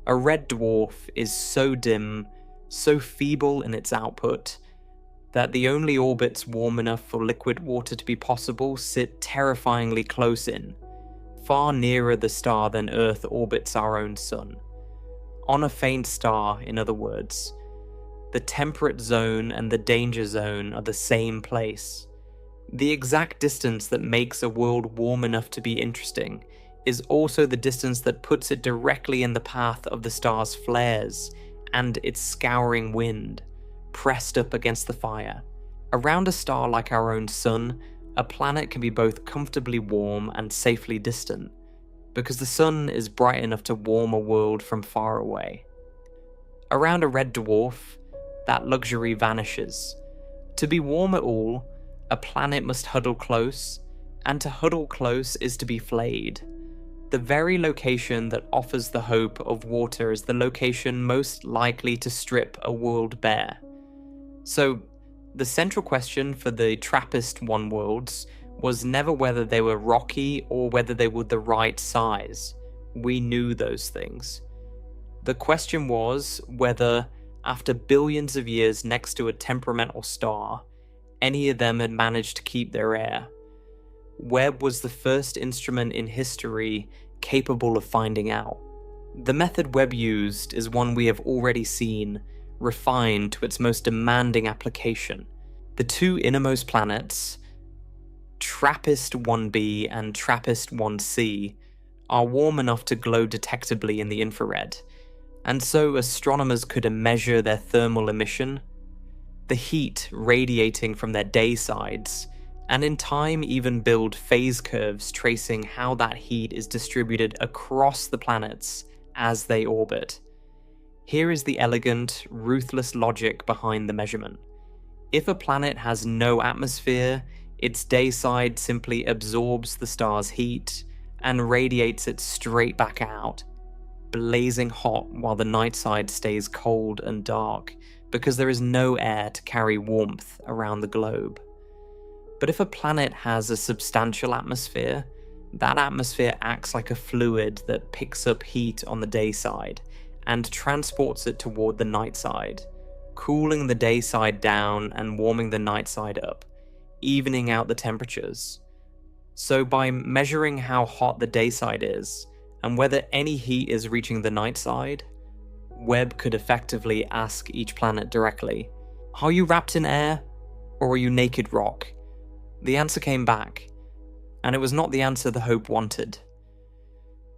A red dwarf is so dim, so feeble in its output, that the only orbits warm enough for liquid water to be possible sit terrifyingly close in, far nearer the star than Earth orbits our own sun. On a faint star, in other words. The temperate zone and the danger zone are the same place. The exact distance that makes a world warm enough to be interesting is also the distance that puts it directly in the path of the star's flares and its scouring wind, pressed up against the fire. Around a star like our own sun, a planet can be both comfortably warm and safely distant, because the sun is bright enough to warm a world from far away. Around a red dwarf, that luxury vanishes. To be warm at all, a planet must huddle close, and to huddle close is to be flayed. The very location that offers the hope of water is the location most likely to strip a world bare. So, the central question for the TRAPPIST-1 worlds was never whether they were rocky or whether they were the right size. We knew those things. The question was whether, after billions of years next to a temperamental star, any of them had managed to keep their air. Webb was the first instrument in history capable of finding out. The method Webb used is one we have already seen, refined to its most demanding application. The 2 innermost planets, TRAPPIST-1b and TRAPPIST-1c, are warm enough to glow detectably in the infrared, and so astronomers could measure their thermal emission, the heat radiating from their day sides, and in time even build phase curves tracing how that heat is distributed across the planets as they orbit. Here is the elegant, ruthless logic behind the measurement. If a planet has no atmosphere, its day side simply absorbs the star's heat and radiates it straight back out, blazing hot while the night side stays cold and dark, because there is no air to carry warmth around the globe. But if a planet has a substantial atmosphere, that atmosphere acts like a fluid that picks up heat on the day side and transports it toward the night side, cooling the day side down and warming the night side up, evening out the temperatures. So by measuring how hot the day side is, and whether any heat is reaching the night side, Webb could effectively ask each planet directly, "Are you wrapped in air, or are you naked rock?" The answer came back, and it was not the answer the Hope wanted.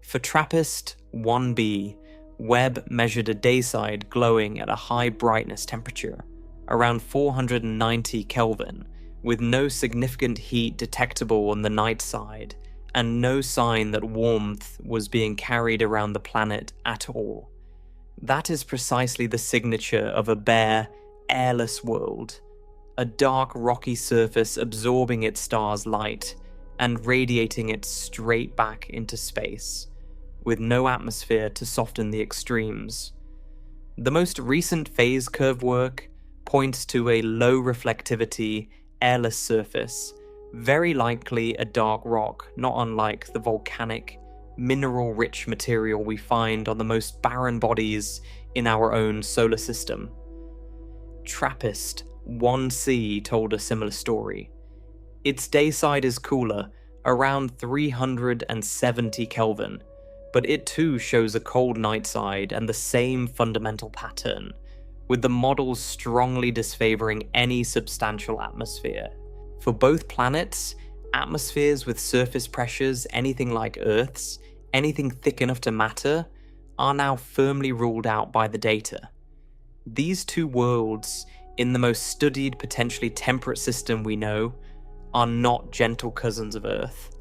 For TRAPPIST-1b, Webb measured a dayside glowing at a high brightness temperature, around 490 Kelvin, with no significant heat detectable on the night side, and no sign that warmth was being carried around the planet at all. That is precisely the signature of a bare, airless world, a dark rocky surface absorbing its star's light and radiating it straight back into space, with no atmosphere to soften the extremes. The most recent phase curve work points to a low reflectivity, airless surface, very likely a dark rock, not unlike the volcanic, mineral-rich material we find on the most barren bodies in our own solar system. TRAPPIST-1c told a similar story. Its dayside is cooler, around 370 Kelvin, but it too shows a cold night side and the same fundamental pattern, with the models strongly disfavoring any substantial atmosphere. For both planets, atmospheres with surface pressures anything like Earth's, anything thick enough to matter, are now firmly ruled out by the data. These two worlds, in the most studied, potentially temperate system we know, are not gentle cousins of Earth.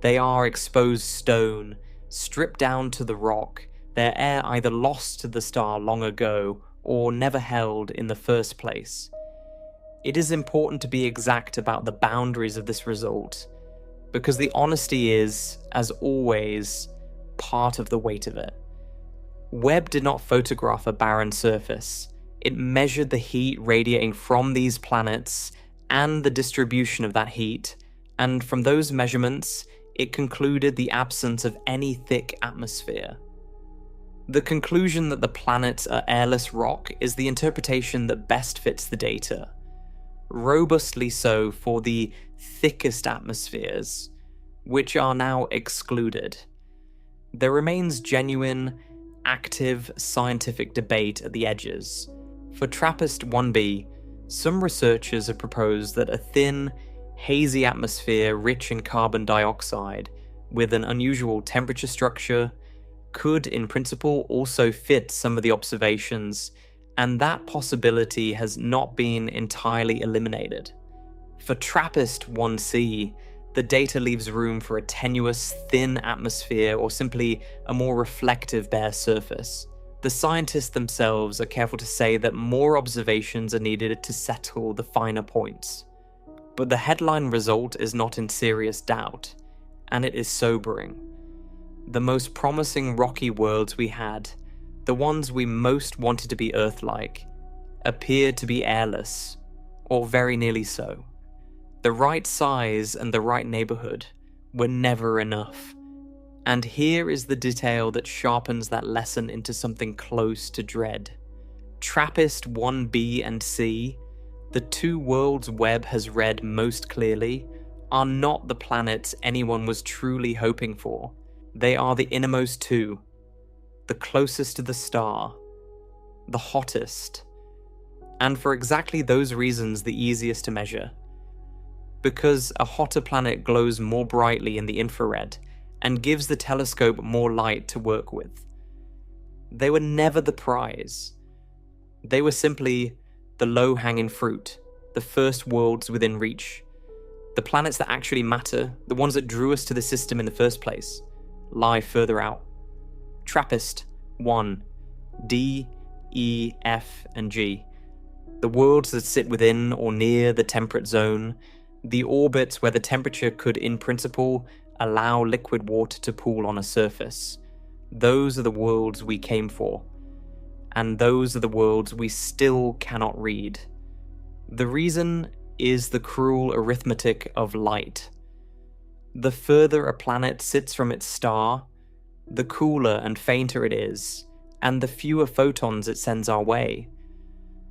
They are exposed stone, stripped down to the rock, their air either lost to the star long ago or never held in the first place. It is important to be exact about the boundaries of this result, because the honesty is, as always, part of the weight of it. Webb did not photograph a barren surface. It measured the heat radiating from these planets and the distribution of that heat, and from those measurements, it concluded the absence of any thick atmosphere. The conclusion that the planets are airless rock is the interpretation that best fits the data. Robustly so for the thickest atmospheres, which are now excluded. There remains genuine, active scientific debate at the edges. For TRAPPIST-1b, some researchers have proposed that a thin, hazy atmosphere rich in carbon dioxide, with an unusual temperature structure, could in principle also fit some of the observations, and that possibility has not been entirely eliminated. For TRAPPIST-1c, the data leaves room for a tenuous, thin atmosphere or simply a more reflective bare surface. The scientists themselves are careful to say that more observations are needed to settle the finer points. But the headline result is not in serious doubt, and it is sobering. The most promising rocky worlds we had, the ones we most wanted to be Earth-like, appeared to be airless, or very nearly so. The right size and the right neighborhood were never enough. And here is the detail that sharpens that lesson into something close to dread. TRAPPIST-1b and c, the two worlds Webb has read most clearly, are not the planets anyone was truly hoping for. They are the innermost two, the closest to the star, the hottest, and for exactly those reasons the easiest to measure. Because a hotter planet glows more brightly in the infrared and gives the telescope more light to work with. They were never the prize. They were simply the low-hanging fruit, the first worlds within reach. The planets that actually matter, the ones that drew us to the system in the first place, lie further out. TRAPPIST-1, D, E, F, and G. The worlds that sit within or near the temperate zone, the orbits where the temperature could, in principle, allow liquid water to pool on a surface. Those are the worlds we came for. and those are the worlds we still cannot read. The reason is the cruel arithmetic of light. The further a planet sits from its star, the cooler and fainter it is, and the fewer photons it sends our way.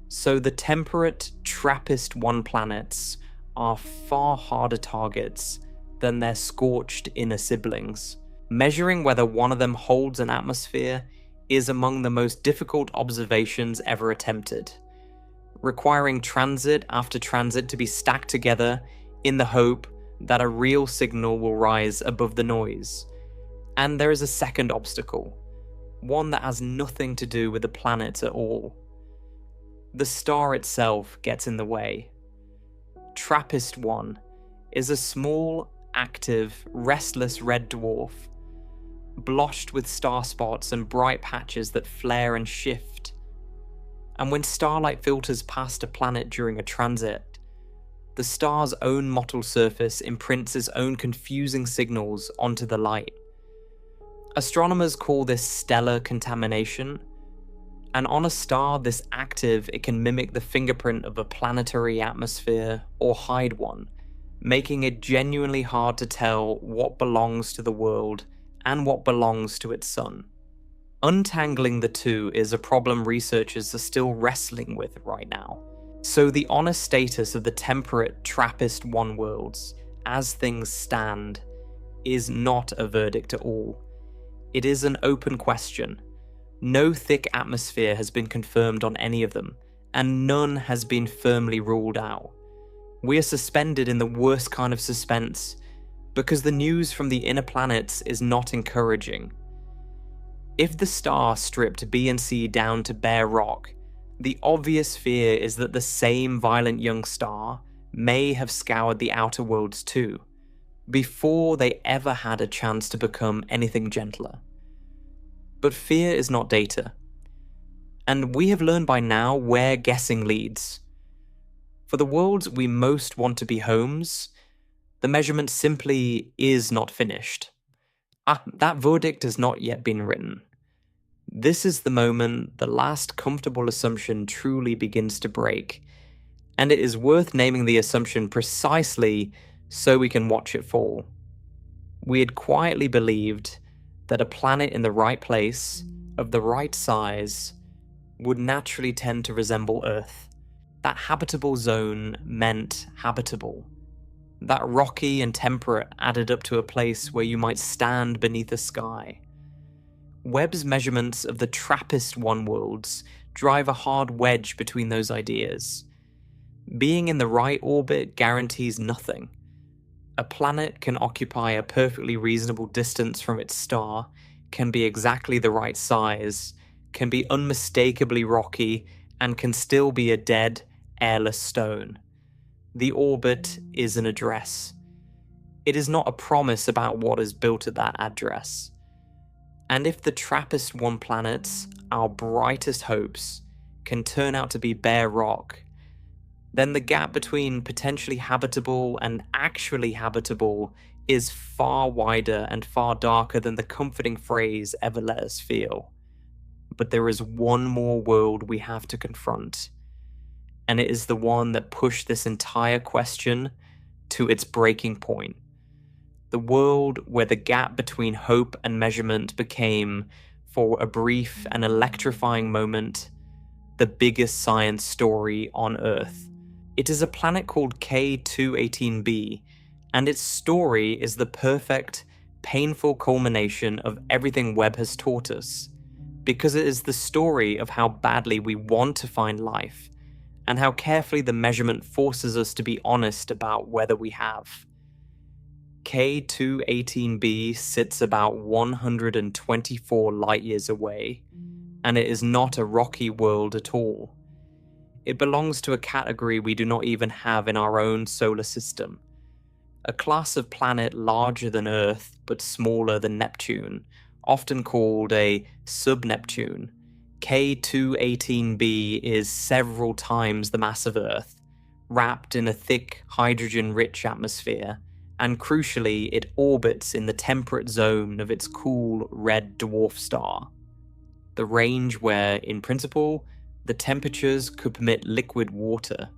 So the temperate TRAPPIST-1 planets are far harder targets than their scorched inner siblings. Measuring whether one of them holds an atmosphere is among the most difficult observations ever attempted, requiring transit after transit to be stacked together in the hope that a real signal will rise above the noise. And there is a second obstacle, one that has nothing to do with the planet at all. The star itself gets in the way. TRAPPIST-1 is a small, active, restless red dwarf, blotched with star spots and bright patches that flare and shift. And when starlight filters past a planet during a transit, the star's own mottled surface imprints its own confusing signals onto the light. Astronomers call this stellar contamination, and on a star this active, it can mimic the fingerprint of a planetary atmosphere or hide one, making it genuinely hard to tell what belongs to the world and what belongs to its sun. Untangling the two is a problem researchers are still wrestling with right now. So the honest status of the temperate TRAPPIST-1 worlds, as things stand, is not a verdict at all. It is an open question. No thick atmosphere has been confirmed on any of them, and none has been firmly ruled out. We are suspended in the worst kind of suspense, because the news from the inner planets is not encouraging. If the star stripped B and C down to bare rock, the obvious fear is that the same violent young star may have scoured the outer worlds too, before they ever had a chance to become anything gentler. But fear is not data, and we have learned by now where guessing leads. For the worlds we most want to be homes, the measurement simply is not finished. That verdict has not yet been written. This is the moment the last comfortable assumption truly begins to break, and it is worth naming the assumption precisely so we can watch it fall. We had quietly believed that a planet in the right place, of the right size, would naturally tend to resemble Earth. That habitable zone meant habitable. That rocky and temperate added up to a place where you might stand beneath the sky. Webb's measurements of the TRAPPIST-1 worlds drive a hard wedge between those ideas. Being in the right orbit guarantees nothing. A planet can occupy a perfectly reasonable distance from its star, can be exactly the right size, can be unmistakably rocky, and can still be a dead, airless stone. The orbit is an address. It is not a promise about what is built at that address. And if the TRAPPIST-1 planets, our brightest hopes, can turn out to be bare rock, then the gap between potentially habitable and actually habitable is far wider and far darker than the comforting phrase ever let us feel. But there is one more world we have to confront, and it is the one that pushed this entire question to its breaking point. The world where the gap between hope and measurement became, for a brief and electrifying moment, the biggest science story on Earth. It is a planet called K218b, and its story is the perfect, painful culmination of everything Webb has taught us, because it is the story of how badly we want to find life, and how carefully the measurement forces us to be honest about whether we have. K218b sits about 124 light-years away, and it is not a rocky world at all. It belongs to a category we do not even have in our own solar system, a class of planet larger than Earth but smaller than Neptune, often called a sub-Neptune. K218b is several times the mass of Earth, wrapped in a thick, hydrogen-rich atmosphere, and crucially, it orbits in the temperate zone of its cool red dwarf star. the range where, in principle, the temperatures could permit liquid water.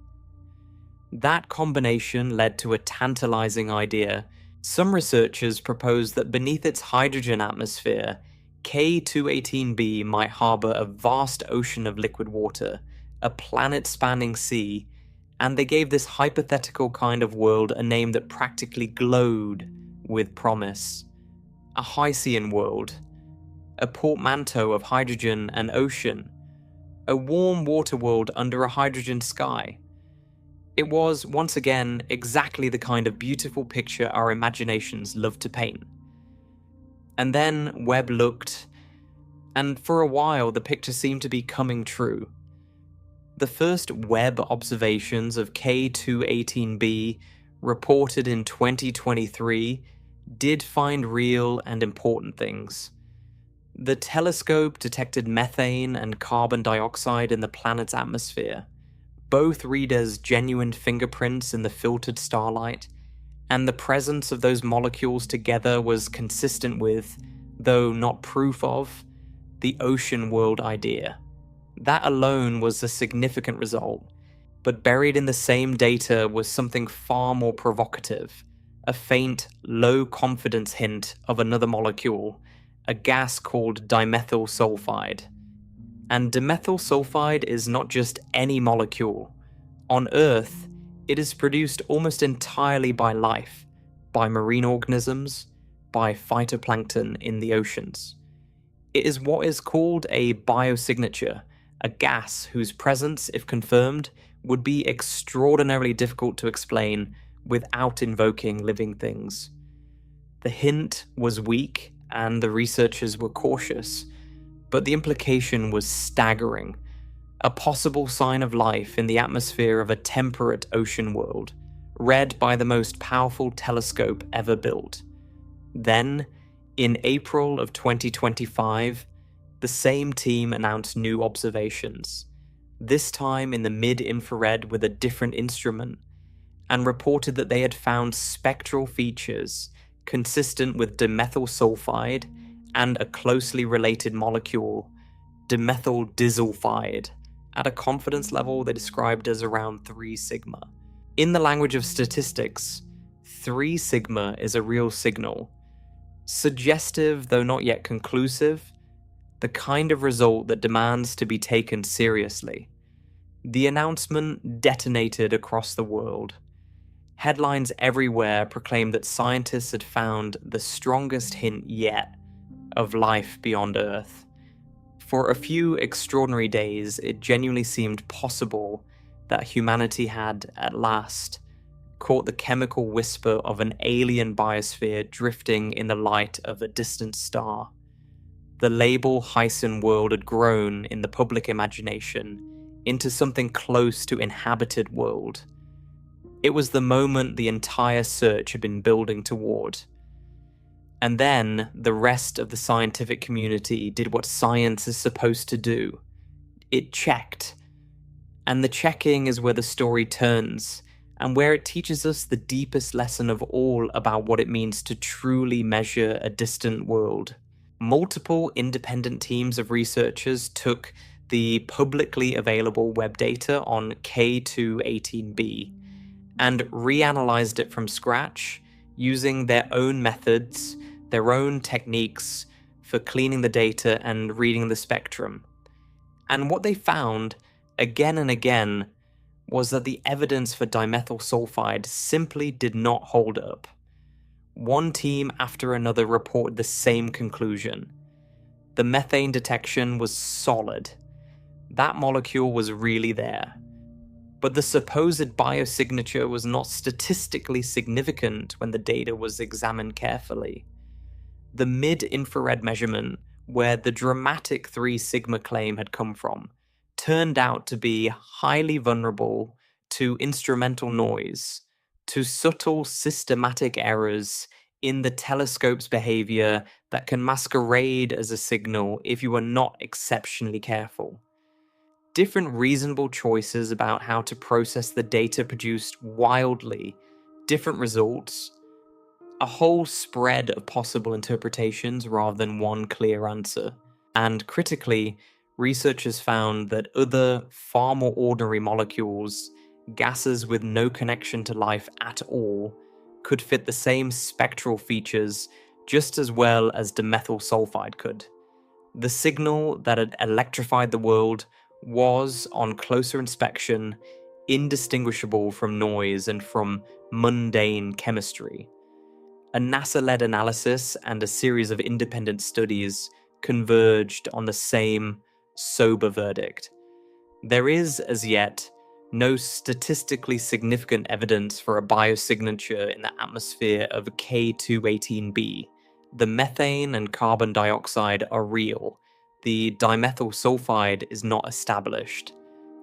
That combination led to a tantalizing idea. Some researchers proposed that beneath its hydrogen atmosphere, K218b might harbor a vast ocean of liquid water, a planet-spanning sea, and they gave this hypothetical kind of world a name that practically glowed with promise. A Hycean world, a portmanteau of hydrogen and ocean, a warm water world under a hydrogen sky. It was, once again, exactly the kind of beautiful picture our imaginations love to paint. And then Webb looked, and for a while the picture seemed to be coming true. The first Webb observations of K218b, reported in 2023, did find real and important things. The telescope detected methane and carbon dioxide in the planet's atmosphere. Both read as genuine fingerprints in the filtered starlight, and the presence of those molecules together was consistent with, though not proof of, the ocean world idea. That alone was a significant result, but buried in the same data was something far more provocative, a faint, low-confidence hint of another molecule, a gas called dimethyl sulfide. And dimethyl sulfide is not just any molecule. On Earth, it is produced almost entirely by life, by marine organisms, by phytoplankton in the oceans. It is what is called a biosignature, a gas whose presence, if confirmed, would be extraordinarily difficult to explain without invoking living things. The hint was weak, and the researchers were cautious, but the implication was staggering. A possible sign of life in the atmosphere of a temperate ocean world, read by the most powerful telescope ever built. Then, in April of 2025, the same team announced new observations, this time in the mid-infrared with a different instrument, and reported that they had found spectral features consistent with dimethyl sulfide and a closely related molecule, dimethyl disulfide, at a confidence level they described as around 3 sigma. In the language of statistics, 3 sigma is a real signal. Suggestive, though not yet conclusive, the kind of result that demands to be taken seriously. The announcement detonated across the world. Headlines everywhere proclaimed that scientists had found the strongest hint yet of life beyond Earth. For a few extraordinary days, it genuinely seemed possible that humanity had, at last, caught the chemical whisper of an alien biosphere drifting in the light of a distant star. The label Hycean world had grown in the public imagination into something close to inhabited world. It was the moment the entire search had been building toward. And then the rest of the scientific community did what science is supposed to do. It checked. And the checking is where the story turns, and where it teaches us the deepest lesson of all about what it means to truly measure a distant world. Multiple independent teams of researchers took the publicly available web data on K218b and reanalyzed it from scratch using their own methods, their own techniques for cleaning the data and reading the spectrum. And what they found, again and again, was that the evidence for dimethyl sulfide simply did not hold up. One team after another reported the same conclusion. The methane detection was solid. That molecule was really there. But the supposed biosignature was not statistically significant when the data was examined carefully. The mid-infrared measurement, where the dramatic 3 sigma claim had come from, turned out to be highly vulnerable to instrumental noise, to subtle systematic errors in the telescope's behavior that can masquerade as a signal if you are not exceptionally careful. Different reasonable choices about how to process the data produced wildly different results, a whole spread of possible interpretations rather than one clear answer. And critically, researchers found that other, far more ordinary molecules, gases with no connection to life at all, could fit the same spectral features just as well as dimethyl sulfide could. The signal that had electrified the world was, on closer inspection, indistinguishable from noise and from mundane chemistry. A NASA-led analysis and a series of independent studies converged on the same sober verdict. There is, as yet, no statistically significant evidence for a biosignature in the atmosphere of K218b. The methane and carbon dioxide are real. The dimethyl sulfide is not established.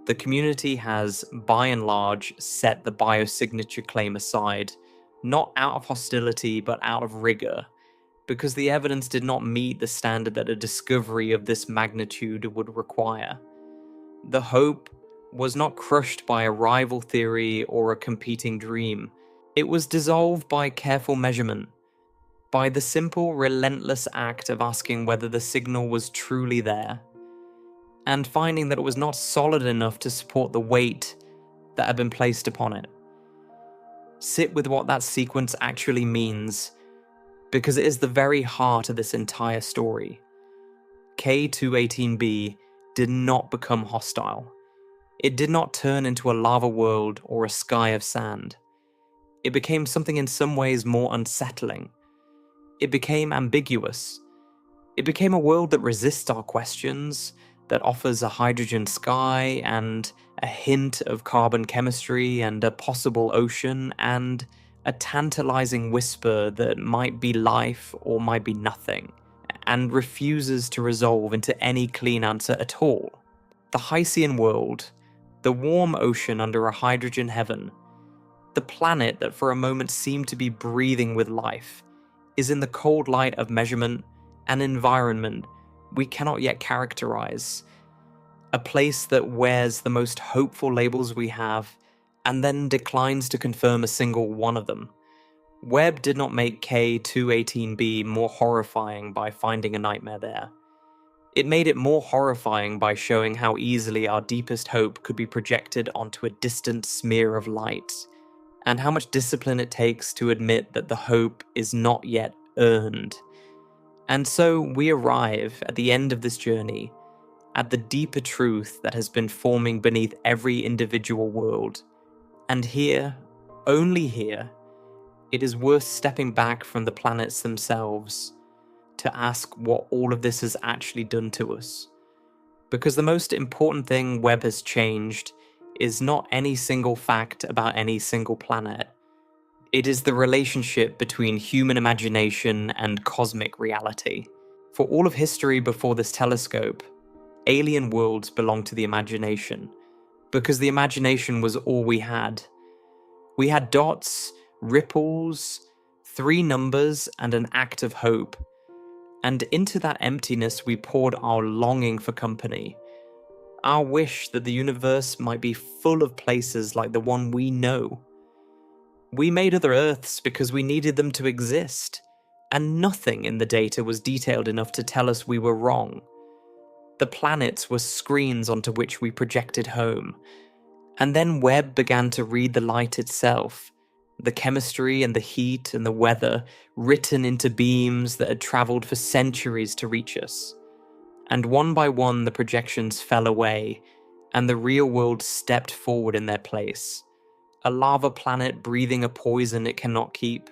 The community has, by and large, set the biosignature claim aside, not out of hostility but out of rigor, because the evidence did not meet the standard that a discovery of this magnitude would require. The hope was not crushed by a rival theory or a competing dream. It was dissolved by careful measurement, by the simple, relentless act of asking whether the signal was truly there, and finding that it was not solid enough to support the weight that had been placed upon it. Sit with what that sequence actually means, because it is the very heart of this entire story. K218b did not become hostile. It did not turn into a lava world or a sky of sand. It became something in some ways more unsettling. It became ambiguous. It became a world that resists our questions, that offers a hydrogen sky and a hint of carbon chemistry and a possible ocean and a tantalizing whisper that might be life or might be nothing, and refuses to resolve into any clean answer at all. The Hycean world, the warm ocean under a hydrogen heaven, the planet that for a moment seemed to be breathing with life, is in the cold light of measurement an environment we cannot yet characterize, a place that wears the most hopeful labels we have and then declines to confirm a single one of them. Webb did not make K218b more horrifying by finding a nightmare there. It made it more horrifying by showing how easily our deepest hope could be projected onto a distant smear of light, and how much discipline it takes to admit that the hope is not yet earned. And so we arrive at the end of this journey, at the deeper truth that has been forming beneath every individual world. And here, only here, it is worth stepping back from the planets themselves to ask what all of this has actually done to us. Because the most important thing Webb has changed is not any single fact about any single planet. It is the relationship between human imagination and cosmic reality. For all of history before this telescope, alien worlds belonged to the imagination, because the imagination was all we had. We had dots, ripples, 3 numbers, and an act of hope. And into that emptiness we poured our longing for company, our wish that the universe might be full of places like the one we know. We made other Earths because we needed them to exist, and nothing in the data was detailed enough to tell us we were wrong. The planets were screens onto which we projected home, and then Webb began to read the light itself, the chemistry and the heat and the weather written into beams that had travelled for centuries to reach us. And one by one the projections fell away, and the real world stepped forward in their place. A lava planet breathing a poison it cannot keep.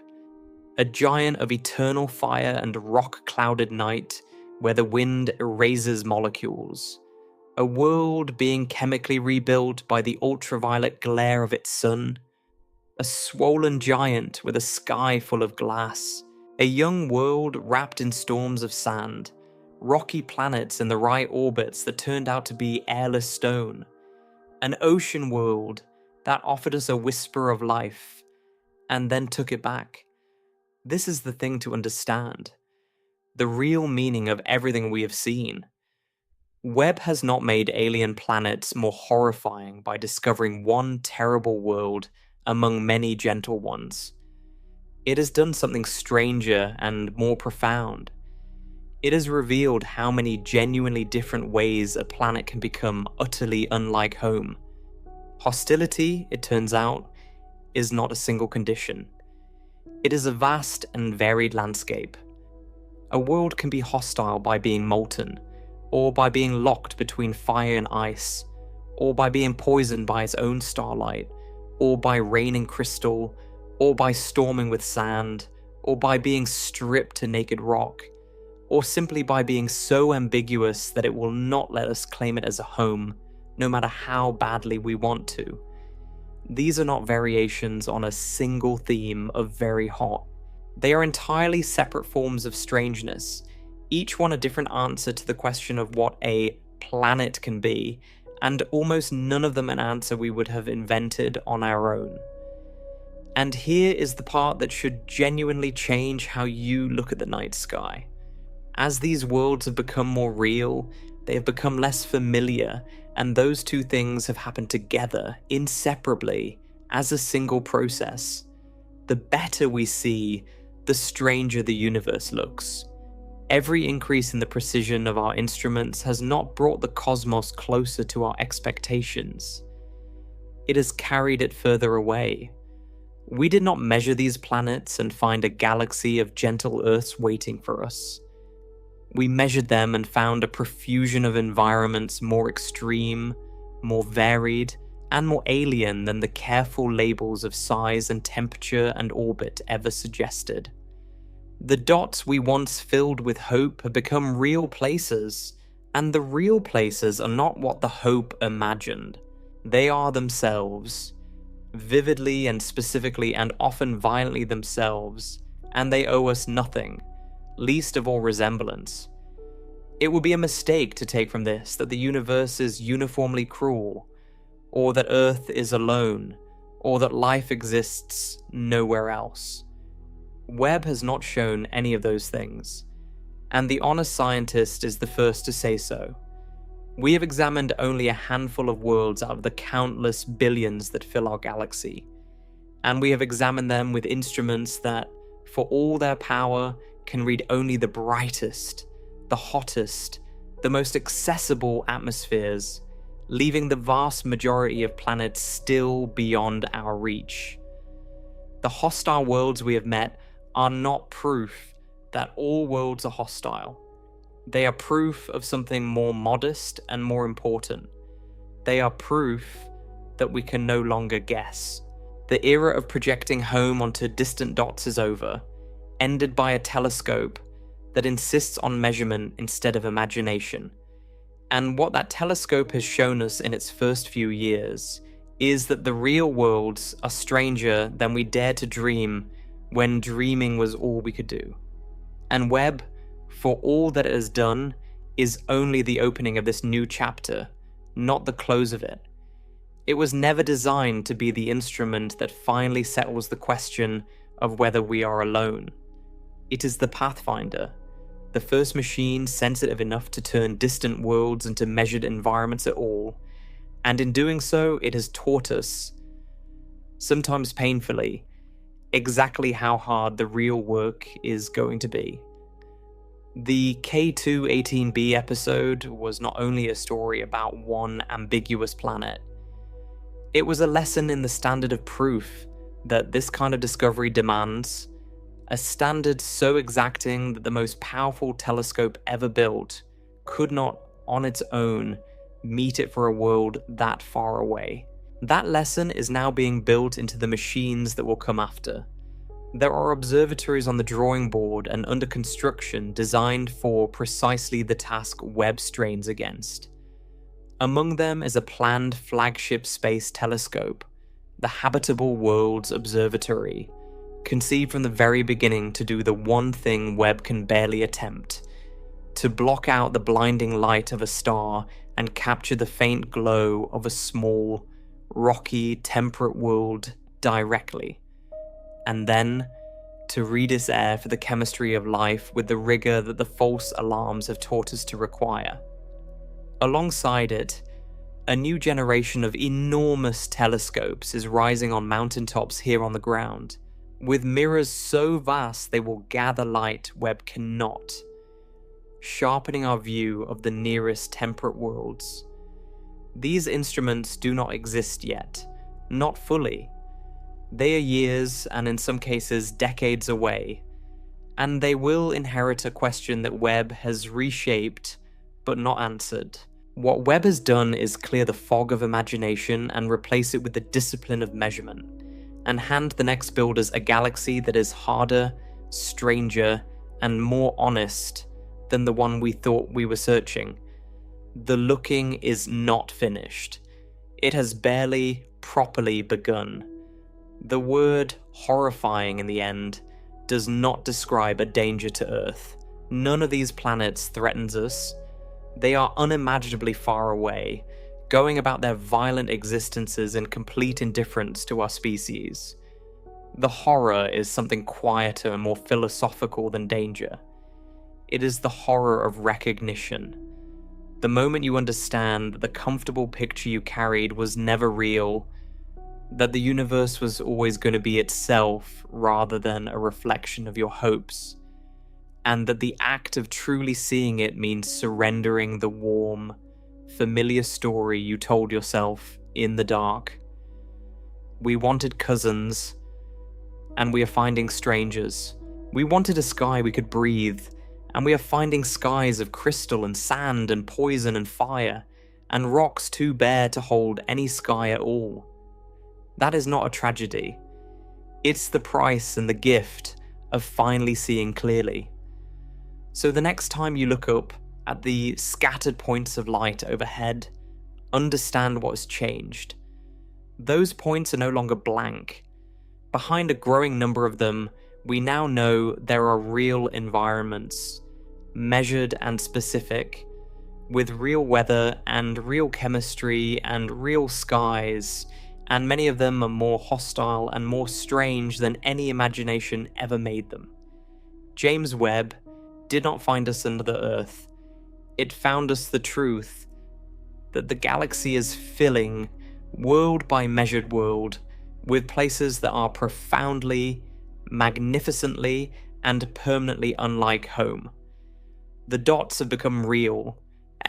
A giant of eternal fire and rock-clouded night, where the wind erases molecules. A world being chemically rebuilt by the ultraviolet glare of its sun. A swollen giant with a sky full of glass. A young world wrapped in storms of sand. Rocky planets in the right orbits that turned out to be airless stone. An ocean world that offered us a whisper of life, and then took it back. This is the thing to understand. The real meaning of everything we have seen. Webb has not made alien planets more horrifying by discovering one terrible world among many gentle ones. It has done something stranger and more profound. It has revealed how many genuinely different ways a planet can become utterly unlike home. Hostility, it turns out, is not a single condition. It is a vast and varied landscape. A world can be hostile by being molten, or by being locked between fire and ice, or by being poisoned by its own starlight, or by raining crystal, or by storming with sand, or by being stripped to naked rock, or simply by being so ambiguous that it will not let us claim it as a home, no matter how badly we want to. These are not variations on a single theme of very hot. They are entirely separate forms of strangeness, each one a different answer to the question of what a planet can be, and almost none of them an answer we would have invented on our own. And here is the part that should genuinely change how you look at the night sky. As these worlds have become more real, they have become less familiar, and those two things have happened together, inseparably, as a single process. The better we see, the stranger the universe looks. Every increase in the precision of our instruments has not brought the cosmos closer to our expectations. It has carried it further away. We did not measure these planets and find a galaxy of gentle Earths waiting for us. We measured them and found a profusion of environments more extreme, more varied, and more alien than the careful labels of size and temperature and orbit ever suggested. The dots we once filled with hope have become real places, and the real places are not what the hope imagined. They are themselves, vividly and specifically and often violently themselves, and they owe us nothing, least of all resemblance. It would be a mistake to take from this that the universe is uniformly cruel, or that Earth is alone, or that life exists nowhere else. Webb has not shown any of those things, and the honest scientist is the first to say so. We have examined only a handful of worlds out of the countless billions that fill our galaxy, and we have examined them with instruments that, for all their power, can read only the brightest, the hottest, the most accessible atmospheres, leaving the vast majority of planets still beyond our reach. The hostile worlds we have met are not proof that all worlds are hostile. They are proof of something more modest and more important. They are proof that we can no longer guess. The era of projecting home onto distant dots is over, ended by a telescope that insists on measurement instead of imagination. And what that telescope has shown us in its first few years is that the real worlds are stranger than we dared to dream when dreaming was all we could do. And Webb, for all that it has done, is only the opening of this new chapter, not the close of it. It was never designed to be the instrument that finally settles the question of whether we are alone. It is the Pathfinder, the first machine sensitive enough to turn distant worlds into measured environments at all, and in doing so, it has taught us, sometimes painfully, exactly how hard the real work is going to be. The K2-18b episode was not only a story about one ambiguous planet, it was a lesson in the standard of proof that this kind of discovery demands, a standard so exacting that the most powerful telescope ever built could not, on its own, meet it for a world that far away. That lesson is now being built into the machines that will come after. There are observatories on the drawing board and under construction designed for precisely the task Webb strains against. Among them is a planned flagship space telescope, the Habitable Worlds Observatory, conceived from the very beginning to do the one thing Webb can barely attempt: to block out the blinding light of a star and capture the faint glow of a small, rocky, temperate world directly, and then to read its air for the chemistry of life with the rigor that the false alarms have taught us to require. Alongside it, a new generation of enormous telescopes is rising on mountaintops here on the ground, with mirrors so vast they will gather light Webb cannot. sharpening our view of the nearest temperate worlds. These instruments do not exist yet, not fully. They are years, and in some cases decades away, and they will inherit a question that Webb has reshaped but not answered. What Webb has done is clear the fog of imagination and replace it with the discipline of measurement, and hand the next builders a galaxy that is harder, stranger, and more honest than the one we thought we were searching. The looking is not finished. It has barely properly begun. The word horrifying in the end does not describe a danger to Earth. None of these planets threatens us. They are unimaginably far away, going about their violent existences in complete indifference to our species. The horror is something quieter and more philosophical than danger. It is the horror of recognition. The moment you understand that the comfortable picture you carried was never real, that the universe was always going to be itself rather than a reflection of your hopes, and that the act of truly seeing it means surrendering the warm, familiar story you told yourself in the dark. We wanted cousins, and we are finding strangers. We wanted a sky we could breathe, and we are finding skies of crystal and sand and poison and fire, and rocks too bare to hold any sky at all. That is not a tragedy. It's the price and the gift of finally seeing clearly. So the next time you look up at the scattered points of light overhead, understand what has changed. Those points are no longer blank. Behind a growing number of them, we now know there are real environments, measured and specific, with real weather and real chemistry and real skies, and many of them are more hostile and more strange than any imagination ever made them. James Webb did not find us under the Earth. It found us the truth that the galaxy is filling, world by measured world, with places that are profoundly, magnificently, and permanently unlike home. The dots have become real,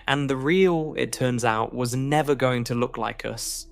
and the real, it turns out, was never going to look like us.